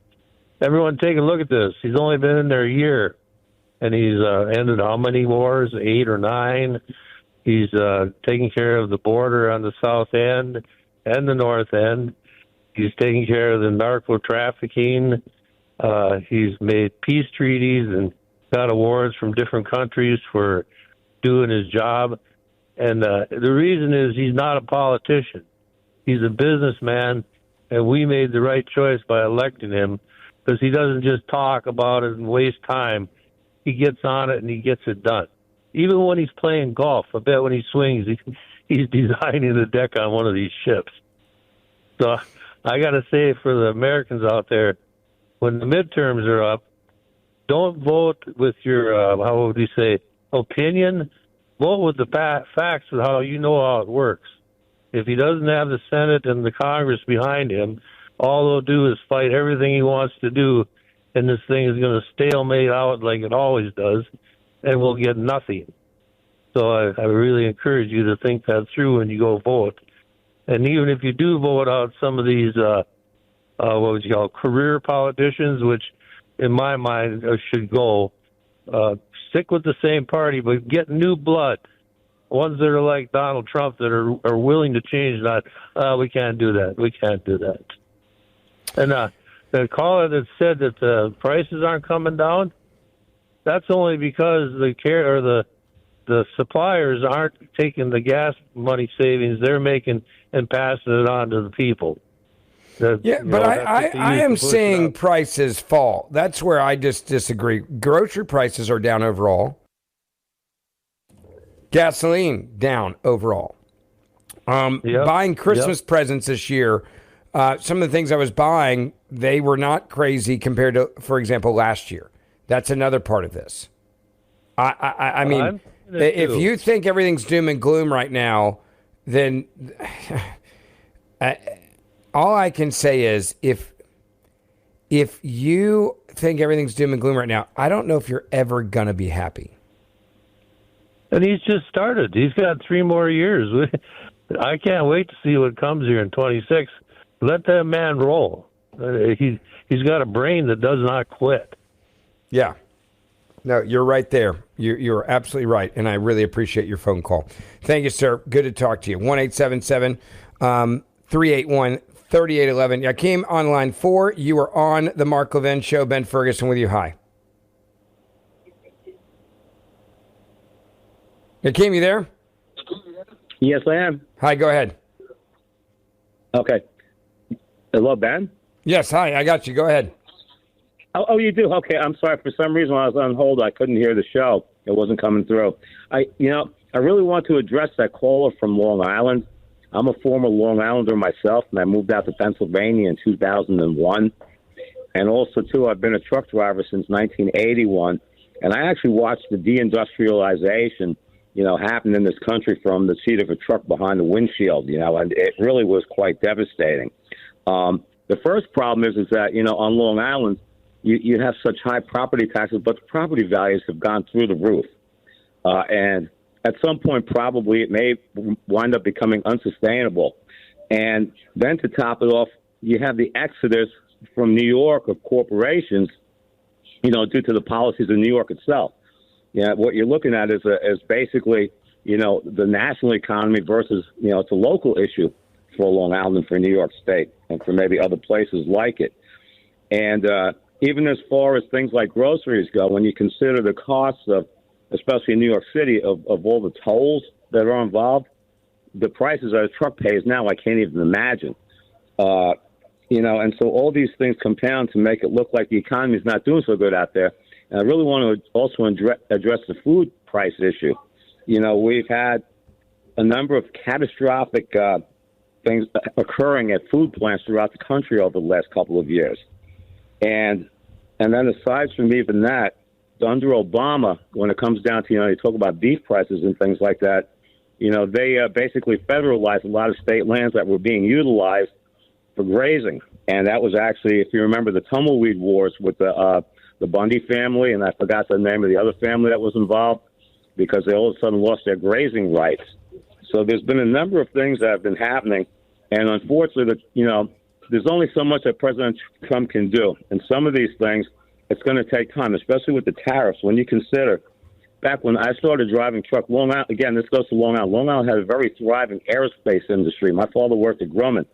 Speaker 18: Everyone take a look at this. He's only been in there a year, and he's ended how many wars? 8 or 9. He's taking care of the border on the south end and the north end. He's taking care of the narco trafficking. He's made peace treaties and got awards from different countries for doing his job. And the reason is he's not a politician. He's a businessman, and we made the right choice by electing him because he doesn't just talk about it and waste time. He gets on it and he gets it done. Even when he's playing golf, I bet when he swings, he's designing the deck on one of these ships. So I got to say, for the Americans out there, when the midterms are up, don't vote with your, how would you say, opinion. Vote with the facts of how you know how it works. If he doesn't have the Senate and the Congress behind him, all they'll do is fight everything he wants to do, and this thing is going to stalemate out like it always does, and we'll get nothing. So I really encourage you to think that through when you go vote. And even if you do vote out some of these, what would you call career politicians, which in my mind should go, stick with the same party, but get new blood. Ones that are like Donald Trump that are willing to change that. We can't do that. We can't do that. And the caller that said that the prices aren't coming down, that's only because the suppliers aren't taking the gas money savings they're making and passing it on to the people.
Speaker 3: But I am seeing prices fall. That's where I just disagree. Grocery prices are down overall. Gasoline down overall. Buying Christmas presents this year, some of the things I was buying, they were not crazy compared to, for example, last year. That's another part of this. I mean, if you think everything's doom and gloom right now, then all I can say is if you think everything's doom and gloom right now, I don't know if you're ever going to be happy.
Speaker 18: And he's just started. He's got 3 more years. I can't wait to see what comes here in 26. Let that man roll. He's got a brain that does not quit. Yeah.
Speaker 3: No, you're right there. You're absolutely right, and I really appreciate your phone call. Thank you, sir. Good to talk to you. 1-877-381-3811. I came on line 4. You are on the Mark Levin Show. Ben Ferguson with you. Hi. Hakeem, you there?
Speaker 19: Yes, I am.
Speaker 3: Hi, go ahead.
Speaker 19: Okay. Hello, Ben?
Speaker 3: Yes, hi, I got you. Go ahead.
Speaker 19: Oh, you do? Okay, I'm sorry. For some reason, when I was on hold, I couldn't hear the show. It wasn't coming through. I really want to address that caller from Long Island. I'm a former Long Islander myself, and I moved out to Pennsylvania in 2001. And also, too, I've been a truck driver since 1981. And I actually watched the deindustrialization happened in this country from the seat of a truck behind the windshield, and it really was quite devastating. The first problem is that, on Long Island, you have such high property taxes, but the property values have gone through the roof. And at some point, probably it may wind up becoming unsustainable. And then to top it off, you have the exodus from New York of corporations, due to the policies of New York itself. What you're looking at is basically, the national economy versus, it's a local issue for Long Island and for New York State and for maybe other places like it. And even as far as things like groceries go, when you consider the costs of, especially in New York City, of all the tolls that are involved, the prices that a truck pays now, I can't even imagine. And so all these things compound to make it look like the economy is not doing so good out there. And I really want to also address the food price issue. We've had a number of catastrophic things occurring at food plants throughout the country over the last couple of years. And then aside from even that, under Obama, when it comes down to, you talk about beef prices and things like that, they basically federalized a lot of state lands that were being utilized for grazing. And that was actually, if you remember, the tumbleweed wars with the Bundy family, and I forgot the name of the other family that was involved, because they all of a sudden lost their grazing rights. So there's been a number of things that have been happening, and unfortunately, there's only so much that President Trump can do. And some of these things, it's going to take time, especially with the tariffs. When you consider, back when I started driving truck, Long Island, again, this goes to Long Island. Long Island had a very thriving aerospace industry. My father worked at Grumman,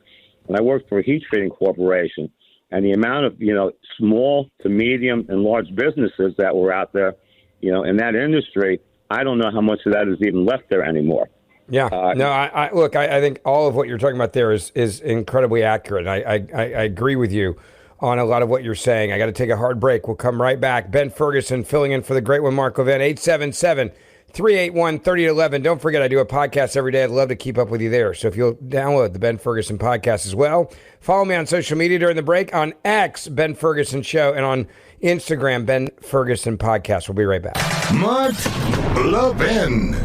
Speaker 19: and I worked for a heat treating corporation. And the amount of, small to medium and large businesses that were out there, in that industry, I don't know how much of that is even left there anymore.
Speaker 3: Yeah. No, I look, I think all of what you're talking about there is incredibly accurate. I agree with you on a lot of what you're saying. I got to take a hard break. We'll come right back. Ben Ferguson filling in for the great one, Mark Levin, 877-381-3011. Don't forget, I do a podcast every day. I'd love to keep up with you there. So if you'll download the Ben Ferguson podcast as well, follow me on social media during the break, on X, Ben Ferguson Show, and on Instagram, Ben Ferguson Podcast. We'll be right back.
Speaker 2: Mark Levin.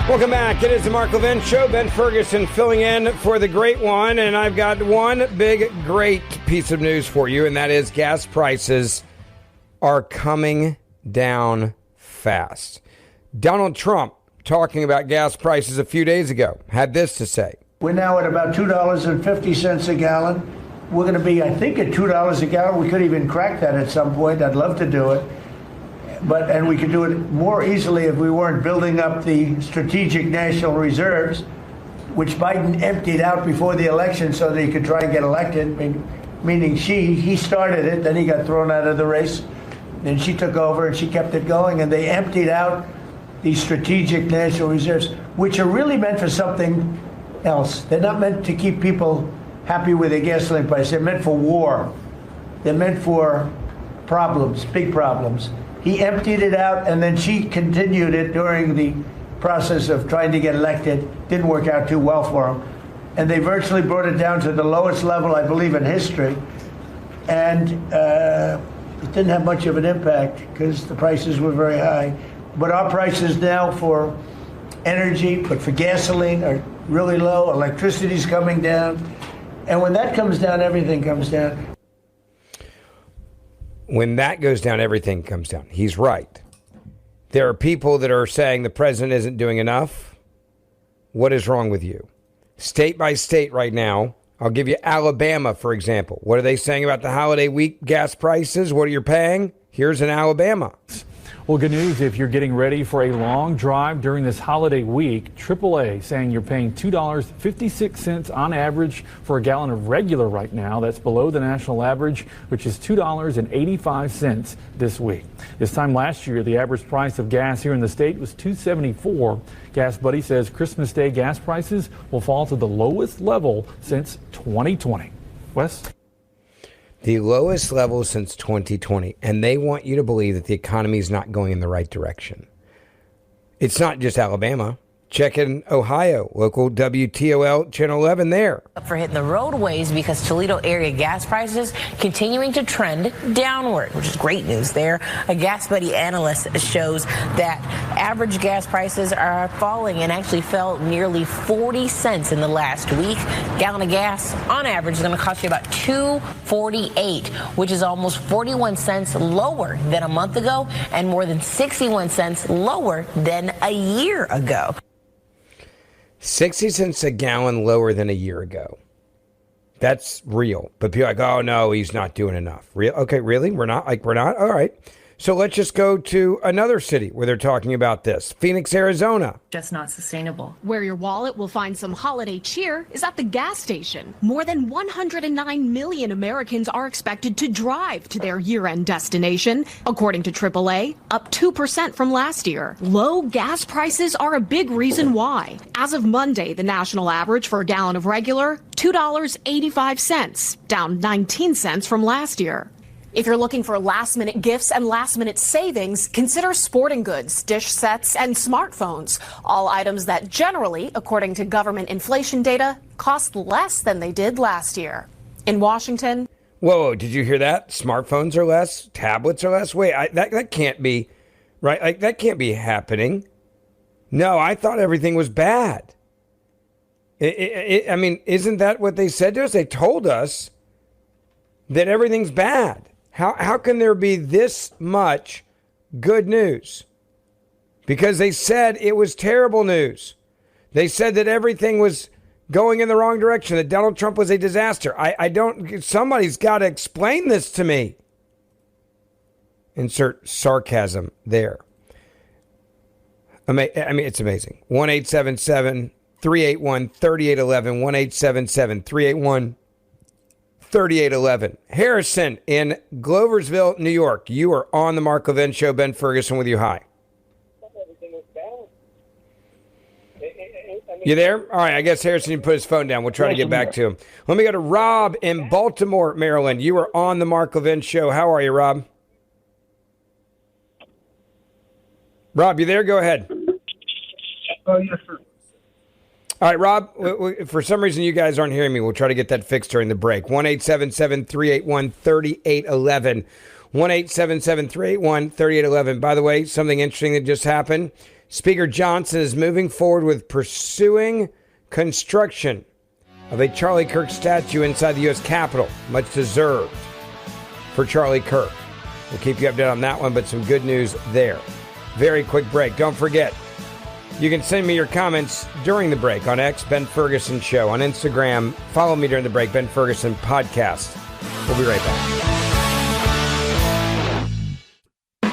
Speaker 3: Welcome back. It is the Mark Levin Show. Ben Ferguson filling in for the great one. And I've got one big, great piece of news for you, and that is gas prices are coming down fast. Donald Trump, talking about gas prices a few days ago, had this to say.
Speaker 20: We're now at about $2.50 a gallon. We're going to be, I think, at $2 a gallon. We could even crack that at some point. I'd love to do it. And we could do it more easily if we weren't building up the strategic national reserves, which Biden emptied out before the election so that he could try and get elected, meaning he started it, then he got thrown out of the race, then she took over and she kept it going, and they emptied out these strategic national reserves, which are really meant for something else. They're not meant to keep people happy with their gasoline price. They're meant for war. They're meant for problems, big problems. He emptied it out, and then she continued it during the process of trying to get elected. Didn't work out too well for him. And they virtually brought it down to the lowest level, I believe, in history. And it didn't have much of an impact because the prices were very high. But our prices now for energy, but for gasoline, are really low. Electricity's coming down. And when that comes down, everything comes down.
Speaker 3: When that goes down, everything comes down. He's right. There are people that are saying the president isn't doing enough. What is wrong with you? State by state right now, I'll give you Alabama, for example. What are they saying about the holiday week gas prices? What are you paying? Here's in Alabama.
Speaker 21: Well, good news if you're getting ready for a long drive during this holiday week. AAA saying you're paying $2.56 on average for a gallon of regular right now. That's below the national average, which is $2.85 this week. This time last year, the average price of gas here in the state was $2.74. Gas Buddy says Christmas Day gas prices will fall to the lowest level since 2020. Wes?
Speaker 3: The lowest level since 2020. And they want you to believe that the economy is not going in the right direction. It's not just Alabama. Check in Ohio, local WTOL Channel 11 there.
Speaker 22: For hitting the roadways because Toledo area gas prices continuing to trend downward, which is great news there. A Gas Buddy analyst shows that average gas prices are falling and actually fell nearly 40 cents in the last week. Gallon of gas on average is going to cost you about $2.48, which is almost 41 cents lower than a month ago and more than 61 cents lower than a year ago.
Speaker 3: 60 cents a gallon lower than a year ago. That's real. But people are like, oh, no, he's not doing enough. Real? Okay, really? We're not? All right. So let's just go to another city where they're talking about this. Phoenix, Arizona.
Speaker 23: Just not sustainable. Where your wallet will find some holiday cheer is at the gas station. More than 109 million Americans are expected to drive to their year-end destination, according to AAA, up 2% from last year. Low gas prices are a big reason why. As of Monday, the national average for a gallon of regular, $2.85, down 19 cents from last year. If you're looking for last-minute gifts and last-minute savings, consider sporting goods, dish sets, and smartphones, all items that generally, according to government inflation data, cost less than they did last year. In Washington...
Speaker 3: Whoa, did you hear that? Smartphones are less, tablets are less? Wait, that can't be, right? Like, that can't be happening. No, I thought everything was bad. I mean, isn't that what they said to us? They told us that everything's bad. How can there be this much good news? Because they said it was terrible news. They said that everything was going in the wrong direction, that Donald Trump was a disaster. Somebody's got to explain this to me. Insert sarcasm there. I mean, it's amazing. 1-877-381-3011. 1-877-381-3811. 1-877-381-3811. Harrison in Gloversville, New York. You are on the Mark Levin Show. Ben Ferguson with you. Hi. You there? All right, I guess Harrison, you put his phone down. We'll try to get back to him. Let me go to Rob in Baltimore, Maryland. You are on the Mark Levin Show. How are you, Rob? Rob, you there? Go ahead.
Speaker 4: Yes, sir.
Speaker 3: All right, Rob, for some reason you guys aren't hearing me. We'll try to get that fixed during the break. 1-877-381-3811. 1-877-381-3811. By the way, something interesting that just happened. Speaker Johnson is moving forward with pursuing construction of a Charlie Kirk statue inside the U.S. Capitol. Much deserved for Charlie Kirk. We'll keep you updated on that one, but some good news there. Very quick break. Don't forget, you can send me your comments during the break on X, Ben Ferguson Show. On Instagram, follow me during the break, Ben Ferguson Podcast. We'll be right back.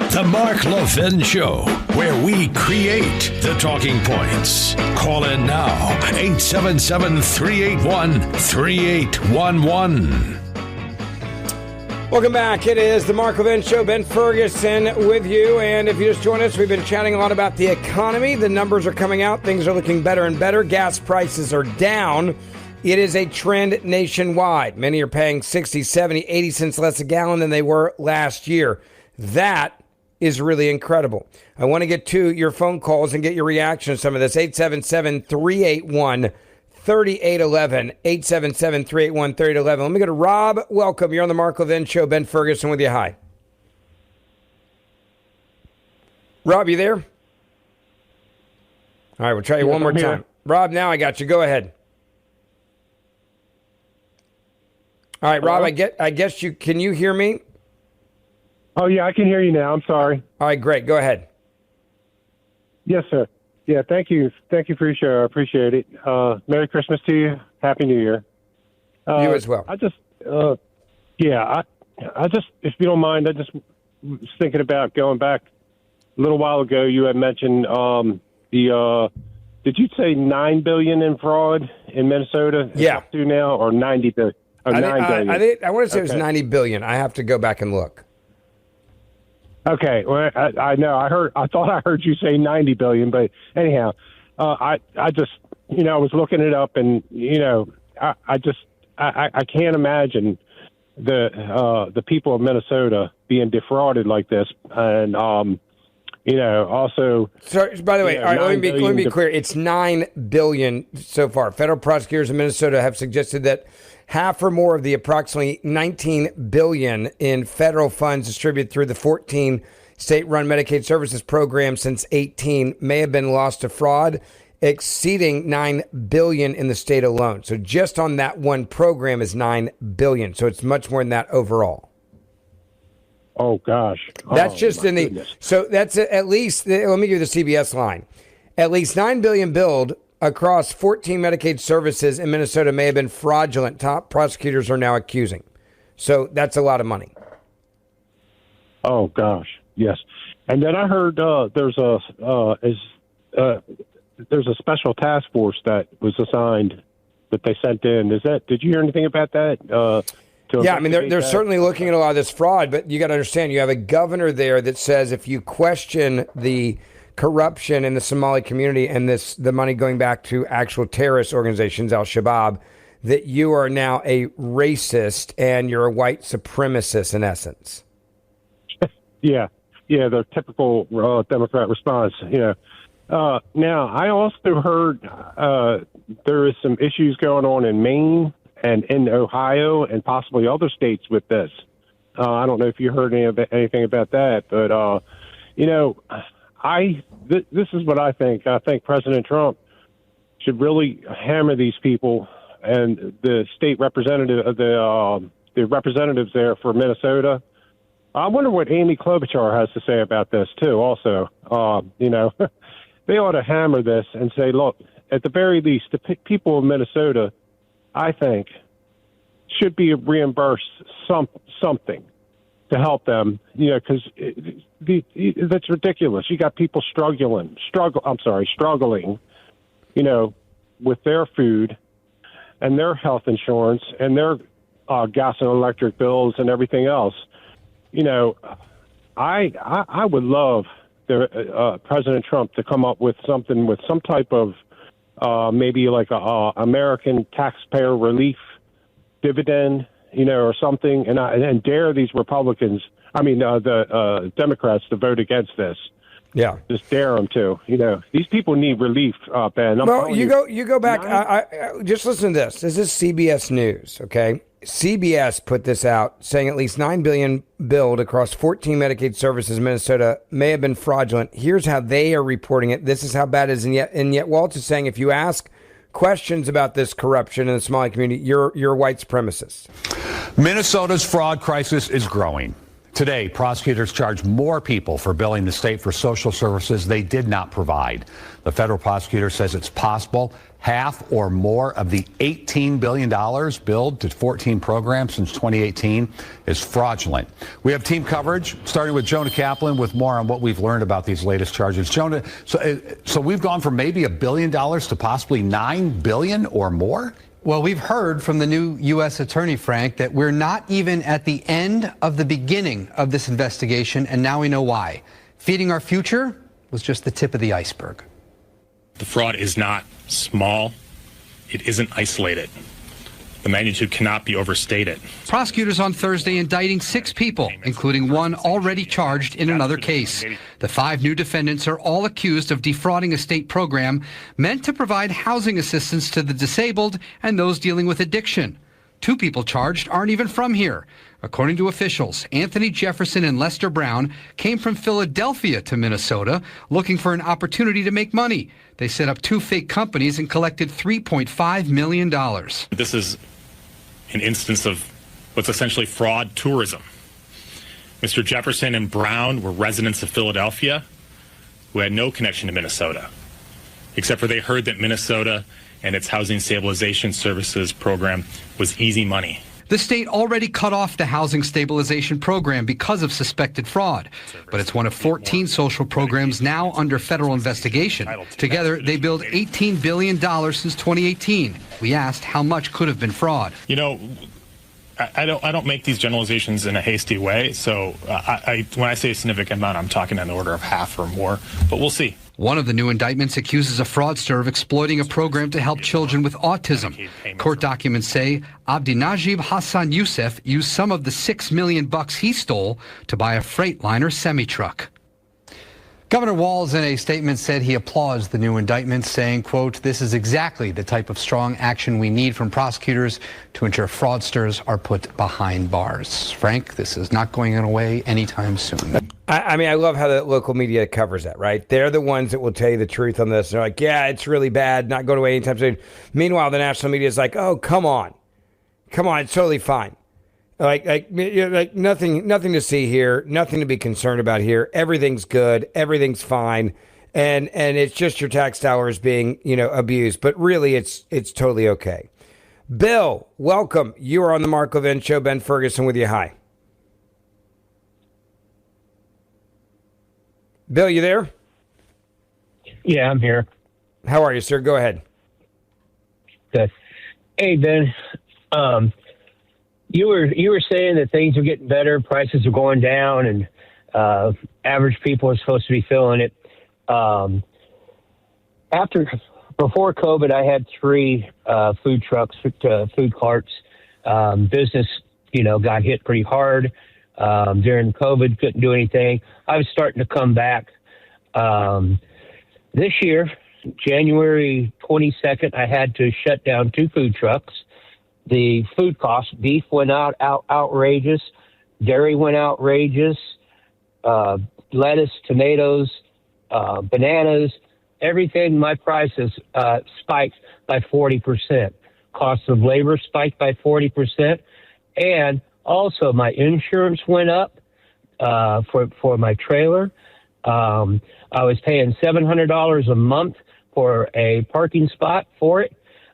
Speaker 7: The Mark Levin Show, where we create the talking points. Call in now, 877-381-3811.
Speaker 3: Welcome back. It is the Mark Levin Show. Ben Ferguson with you. And if you just joined us, we've been chatting a lot about the economy. The numbers are coming out. Things are looking better and better. Gas prices are down. It is a trend nationwide. Many are paying 60, 70, 80 cents less a gallon than they were last year. That is really incredible. I want to get to your phone calls and get your reaction to some of this. 877-381-3811. 877-381-3811. Let me go to Rob. Welcome. You're on the Mark Levin Show. Ben Ferguson with you. Hi. Rob, you there? All right, we'll try you one more time. Rob, now I got you. Go ahead. All right, Rob, I guess you can you hear me?
Speaker 4: Oh, yeah, I can hear you now. I'm sorry.
Speaker 3: All right, great. Go ahead.
Speaker 4: Yes, sir. Yeah, thank you. Thank you for your show. I appreciate it. Merry Christmas to you. Happy New Year.
Speaker 3: You as well.
Speaker 4: I just, if you don't mind, I just was thinking about going back a little while ago. You had mentioned did you say $9 billion in fraud in Minnesota?
Speaker 3: Yeah.
Speaker 4: To now, or 90 billion? Or $9 billion.
Speaker 3: I want to say it was 90 billion. I have to go back and look.
Speaker 4: Okay, well, I know. I thought I heard you say 90 billion, but anyhow, I just, I was looking it up, and I can't imagine the people of Minnesota being defrauded like this, and also. So, by the way, all right, let me be clear.
Speaker 3: It's $9 billion so far. Federal prosecutors in Minnesota have suggested that half or more of the approximately $19 billion in federal funds distributed through the 14 state-run Medicaid services program since 2018 may have been lost to fraud, exceeding $9 billion in the state alone. So just on that one program is $9 billion. So it's much more than that overall.
Speaker 4: Oh, gosh.
Speaker 3: That's just in the... Goodness. So that's at least... Let me give you the CBS line. At least $9 billion billed across 14 Medicaid services in Minnesota may have been fraudulent. Top prosecutors are now accusing. So that's a lot of money.
Speaker 4: Oh, gosh. Yes. And then I heard there's a special task force that was assigned that they sent in. Did you hear anything about that?
Speaker 3: Yeah, I mean, they're certainly looking at a lot of this fraud, but you got to understand, you have a governor there that says if you question the corruption in the Somali community and the money going back to actual terrorist organizations, Al-Shabaab, that you are now a racist and you're a white supremacist in essence.
Speaker 4: Yeah, the typical Democrat response. Now, I also heard there is some issues going on in Maine and in Ohio and possibly other states with this. I don't know if you heard anything about that, but this is what I think. I think President Trump should really hammer these people and the state representative, the representatives there for Minnesota. I wonder what Amy Klobuchar has to say about this too. Also, they ought to hammer this and say, look, at the very least, the people of Minnesota, I think, should be reimbursed something to help them, because that's ridiculous. You got people struggling, with their food and their health insurance and their gas and electric bills and everything else. You know, I would love President Trump to come up with something with some type of maybe like a American taxpayer relief dividend, you know, or something, and dare these Republicans, the Democrats, to vote against this.
Speaker 3: Yeah,
Speaker 4: just dare them to. You know, these people need relief, Ben.
Speaker 3: Well, you go back. I just listen to this. This is CBS News. Okay, CBS put this out, saying at least $9 billion billed across 14 Medicaid services in Minnesota may have been fraudulent. Here's how they are reporting it. This is how bad it is, and yet Walt is saying if you ask questions about this corruption in the Somali community, you're a white supremacist.
Speaker 5: Minnesota's fraud crisis is growing. Today, prosecutors charge more people for billing the state for social services they did not provide. The federal prosecutor says it's possible half or more of the $18 billion billed to 14 programs since 2018 is fraudulent. We have team coverage, starting with Jonah Kaplan, with more on what we've learned about these latest charges. Jonah, so we've gone from maybe $1 billion to possibly $9 billion or more?
Speaker 8: Well, we've heard from the new U.S. Attorney, Frank, that we're not even at the end of the beginning of this investigation, and now we know why. Feeding our future was just the tip of the iceberg.
Speaker 9: The fraud is not small. It isn't isolated. The magnitude cannot be overstated.
Speaker 8: Prosecutors on Thursday indicting 6 people, including one already charged in another case. The 5 new defendants are all accused of defrauding a state program meant to provide housing assistance to the disabled and those dealing with addiction. 2 people charged aren't even from here. According to officials, Anthony Jefferson and Lester Brown came from Philadelphia to Minnesota looking for an opportunity to make money. They set up 2 fake companies and collected $3.5 million.
Speaker 9: This is an instance of what's essentially fraud tourism. Mr. Jefferson and Brown were residents of Philadelphia who had no connection to Minnesota, except for they heard that Minnesota and its housing stabilization services program was easy money.
Speaker 8: The state already cut off the housing stabilization program because of suspected fraud, but it's one of 14 social programs now under federal investigation. Together, they billed $18 billion since 2018. We asked how much could have been fraud.
Speaker 9: You know, I don't make these generalizations in a hasty way. So when I say a significant amount, I'm talking on the order of half or more, but we'll see.
Speaker 8: One of the new indictments accuses a fraudster of exploiting a program to help children with autism. Court documents say Abdinajib Hassan Youssef used some of the $6 million he stole to buy a Freightliner semi-truck. Governor Walz in a statement said he applauds the new indictment, saying, quote, "This is exactly the type of strong action we need from prosecutors to ensure fraudsters are put behind bars." Frank, this is not going away anytime soon.
Speaker 3: I love how the local media covers that, right? They're the ones that will tell you the truth on this. They're like, yeah, it's really bad, not going away anytime soon. Meanwhile, the national media is like, oh, come on, it's totally fine. Like nothing to see here, nothing to be concerned about here. Everything's good, everything's fine, and it's just your tax dollars being, abused. But really, it's totally okay. Bill, welcome. You are on the Mark Levin Show. Ben Ferguson with you. Hi, Bill. You there?
Speaker 24: Yeah, I'm here.
Speaker 3: How are you, sir? Go ahead.
Speaker 24: Good. Hey, Ben. You were saying that things are getting better, prices are going down, and average people are supposed to be feeling it. Before COVID, I had 3 food trucks, food carts. Business, got hit pretty hard during COVID. Couldn't do anything. I was starting to come back. This year, January 22nd, I had to shut down 2 food trucks. The food costs, beef went outrageous, dairy went outrageous, lettuce, tomatoes, bananas, everything, my prices spiked by 40%. Cost of labor spiked by 40%. And also my insurance went up for my trailer. I was paying $700 a month for a parking spot for it.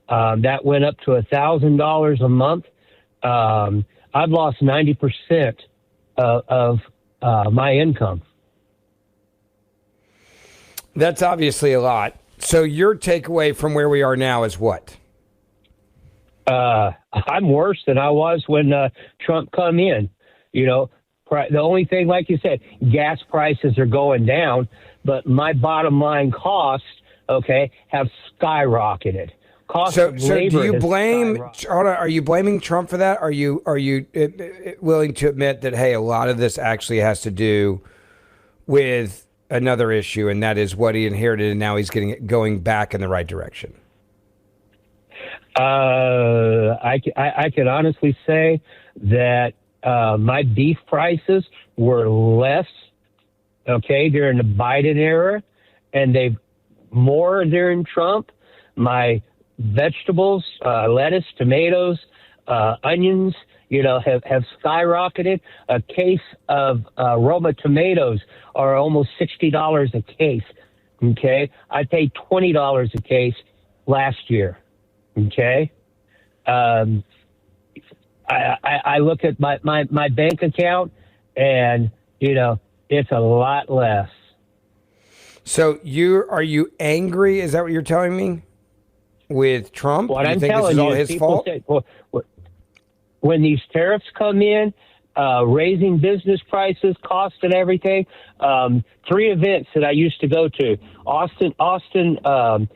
Speaker 24: That went up to $1,000 a month. I've lost 90% of my income.
Speaker 3: That's obviously a lot. So your takeaway from where we are now is what?
Speaker 24: I'm worse than I was when Trump come in. You know, the only thing, like you said, gas prices are going down, but my bottom line costs, have skyrocketed.
Speaker 3: So do you blame? Hold on, are you blaming Trump for that? Are you willing to admit that, hey, a lot of this actually has to do with another issue, and that is what he inherited, and now he's going back in the right direction?
Speaker 24: I can honestly say that my beef prices were less, during the Biden era, and they've more during Trump. My vegetables, lettuce, tomatoes, onions, have skyrocketed. A case of Roma tomatoes are almost $60 a case. Okay, I paid $20 a case last year. Okay, I look at my bank account, and it's a lot less.
Speaker 3: So are you angry? Is that what you're telling me? With Trump?
Speaker 24: What
Speaker 3: you
Speaker 24: I'm
Speaker 3: think
Speaker 24: telling
Speaker 3: this is all
Speaker 24: you,
Speaker 3: his fault?
Speaker 24: say, when these tariffs come in, raising business prices, cost, and everything. 3 events that I used to go to: Austin.
Speaker 3: Well,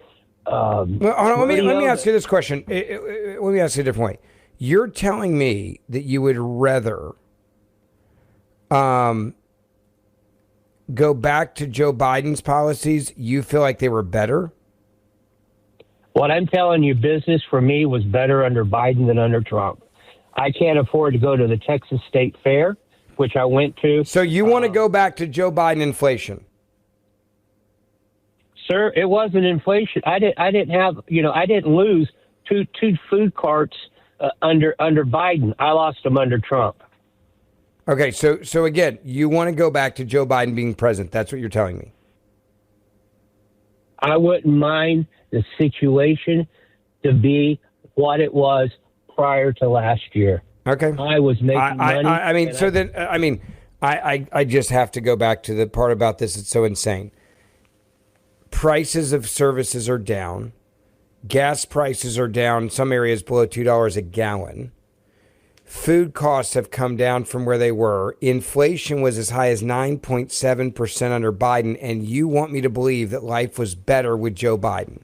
Speaker 3: hold on, let me ask you this question. Let me ask you a different way. You're telling me that you would rather go back to Joe Biden's policies? You feel like they were better?
Speaker 24: What I'm telling you, business for me was better under Biden than under Trump. I can't afford to go to the Texas State Fair, which I went to.
Speaker 3: So you want to go back to Joe Biden inflation?
Speaker 24: Sir, it wasn't inflation. I didn't have, I didn't lose two food carts under Biden. I lost them under Trump.
Speaker 3: Okay, so again, you want to go back to Joe Biden being president. That's what you're telling me.
Speaker 24: I wouldn't mind the situation to be what it was prior to last year.
Speaker 3: Okay.
Speaker 24: I was making money.
Speaker 3: I just have to go back to the part about this. It's so insane. Prices of services are down. Gas prices are down in some areas below $2 a gallon. Food costs have come down from where they were. Inflation was as high as 9.7% under Biden, and you want me to believe that life was better with Joe Biden?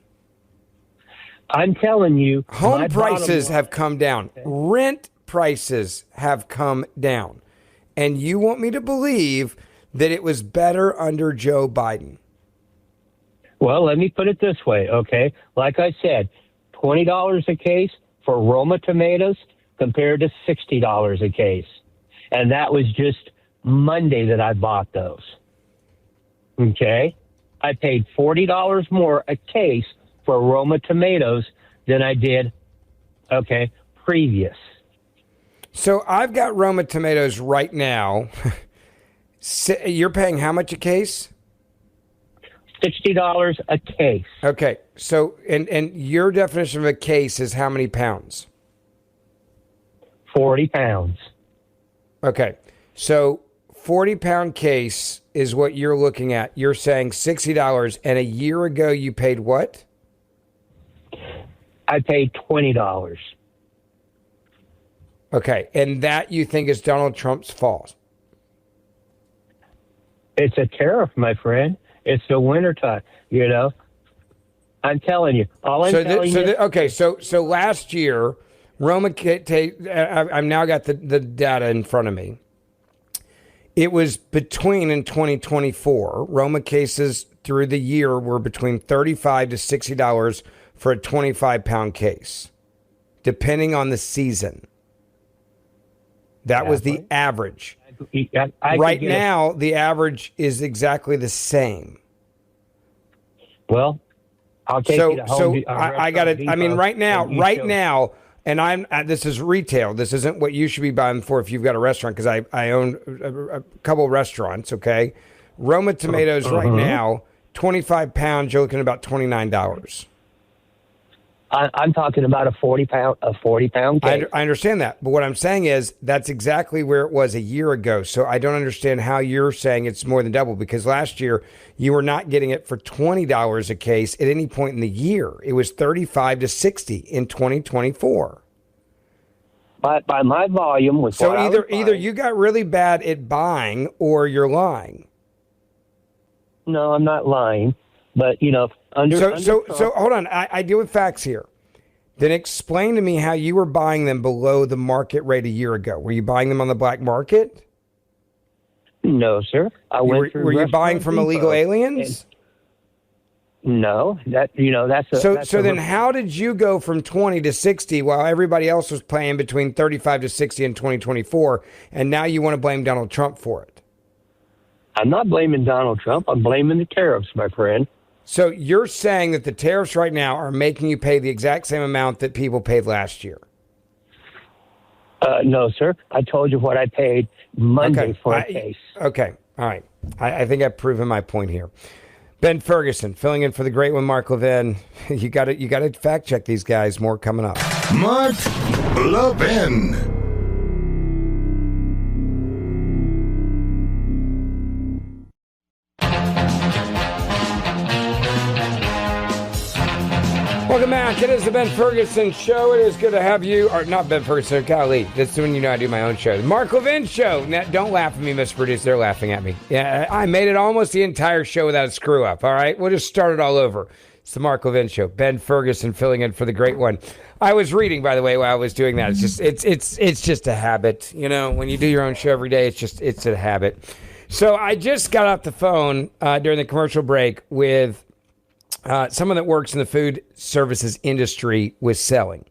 Speaker 24: I'm telling you,
Speaker 3: home prices have come down. Rent prices have come down. And you want me to believe that it was better under Joe Biden?
Speaker 24: Well, let me put it this way, okay? Like I said, $20 a case for Roma tomatoes compared to $60 a case. And that was just Monday that I bought those. Okay? I paid $40 more a case for Roma tomatoes than I did, previous.
Speaker 3: So I've got Roma tomatoes right now. You're paying how much a case?
Speaker 24: $60 a case.
Speaker 3: Okay. So, and your definition of a case is how many pounds?
Speaker 24: 40 pounds.
Speaker 3: Okay. So 40-pound case is what you're looking at. You're saying $60, and a year ago you paid what?
Speaker 24: I paid $20.
Speaker 3: Okay. And that you think is Donald Trump's fault?
Speaker 24: It's a tariff, my friend. It's the wintertime, I'm telling you.
Speaker 3: So last year, Roma, I've now got the data in front of me. It was in 2024, Roma cases through the year were between $35 to $60 for a 25-pound case, depending on the season. That was the average. Right now, the average is exactly the same.
Speaker 24: Well, I'll take you to home.
Speaker 3: I got it. I mean, right now, and this is retail. This isn't what you should be buying for if you've got a restaurant, because I own a couple restaurants. Okay, Roma tomatoes right now, 25 pounds. You're looking at about $29.
Speaker 24: I'm talking about a 40-pound cake.
Speaker 3: I understand that, but what I'm saying is that's exactly where it was a year ago. So I don't understand how you're saying it's more than double, because last year you were not getting it for $20 a case at any point in the year. It was $35 to $60 in 2024.
Speaker 24: By my volume was
Speaker 3: so either you got really bad at buying or you're lying.
Speaker 24: No, I'm not lying, but
Speaker 3: So hold on. I deal with facts here. Then explain to me how you were buying them below the market rate a year ago. Were you buying them on the black market?
Speaker 24: No, sir.
Speaker 3: Were you buying from illegal aliens?
Speaker 24: No, that's
Speaker 3: then how did you go from 20 to 60 while everybody else was paying between 35 to 60 in 2024, and now you want to blame Donald Trump for it?
Speaker 24: I'm not blaming Donald Trump. I'm blaming the tariffs, my friend.
Speaker 3: So you're saying that the tariffs right now are making you pay the exact same amount that people paid last year?
Speaker 24: No, sir. I told you what I paid Monday for a case.
Speaker 3: Okay. All right. I think I've proven my point here. Ben Ferguson, filling in for the great one, Mark Levin. You got to fact check these guys. More coming up.
Speaker 2: Mark Levin.
Speaker 3: Welcome back. It is the Ben Ferguson Show. It is good to have you. Or not Ben Ferguson, golly. That's when I do my own show. The Mark Levin Show. Now, don't laugh at me, Mr. Producer. They're laughing at me. Yeah, I made it almost the entire show without a screw up. All right? We'll just start it all over. It's the Mark Levin Show. Ben Ferguson filling in for the great one. I was reading, by the way, while I was doing that. It's just a habit. You know, when you do your own show every day, it's a habit. So I just got off the phone during the commercial break with someone that works in the food services industry was selling.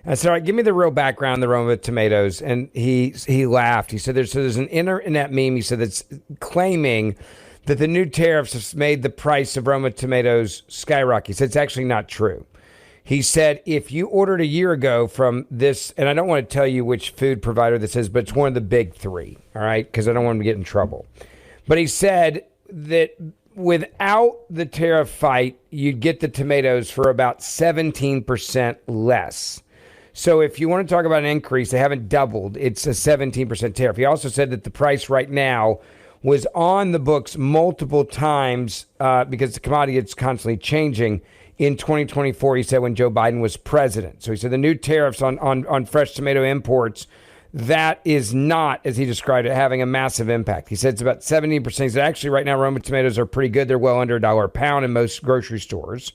Speaker 3: I said, all right, give me the real background, the Roma tomatoes. And he laughed. He said, there's an internet meme, he said, that's claiming that the new tariffs have made the price of Roma tomatoes skyrocket. He said, it's actually not true. He said, if you ordered a year ago from this, and I don't want to tell you which food provider this is, but it's one of the big three, all right, because I don't want him to get in trouble. But he said that without the tariff fight, you'd get the tomatoes for about 17% less. So if you want to talk about an increase, they haven't doubled. It's a 17% tariff. He also said that the price right now was on the books multiple times because the commodity is constantly changing. In 2024, he said, when Joe Biden was president. So he said the new tariffs on fresh tomato imports, that is not, as he described it, having a massive impact. He said it's about 17%. He said actually right now Roma tomatoes are pretty good. They're well under $1 a pound in most grocery stores.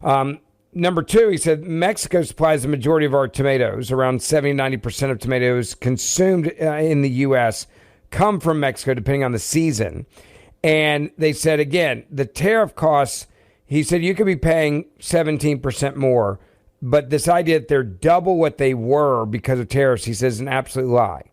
Speaker 3: Number two, he said Mexico supplies the majority of our tomatoes. Around 70-90% of tomatoes consumed in the U.S. come from Mexico, depending on the season. And they said, again, the tariff costs, he said you could be paying 17% more. But this idea that they're double what they were because of tariffs, he says, is an absolute lie.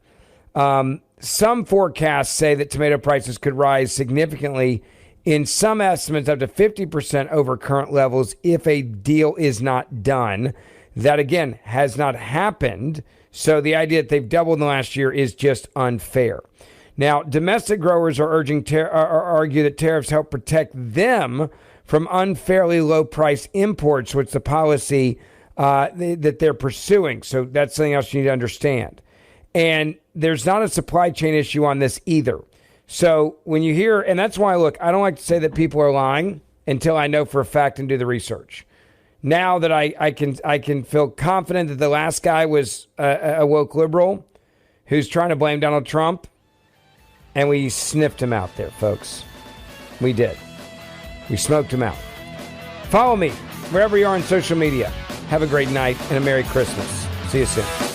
Speaker 3: Some forecasts say that tomato prices could rise significantly, in some estimates up to 50% over current levels if a deal is not done. That, again, has not happened. So the idea that they've doubled in the last year is just unfair. Now, domestic growers are argue that tariffs help protect them from unfairly low-priced imports, which the policy that they're pursuing. So that's something else you need to understand. And there's not a supply chain issue on this either. So when you hear, and that's why, look, I don't like to say that people are lying until I know for a fact and do the research. Now that I can feel confident that the last guy was a woke liberal who's trying to blame Donald Trump, and we sniffed him out there, folks. We did. We smoked him out. Follow me wherever you are on social media. Have a great night and a Merry Christmas. See you soon.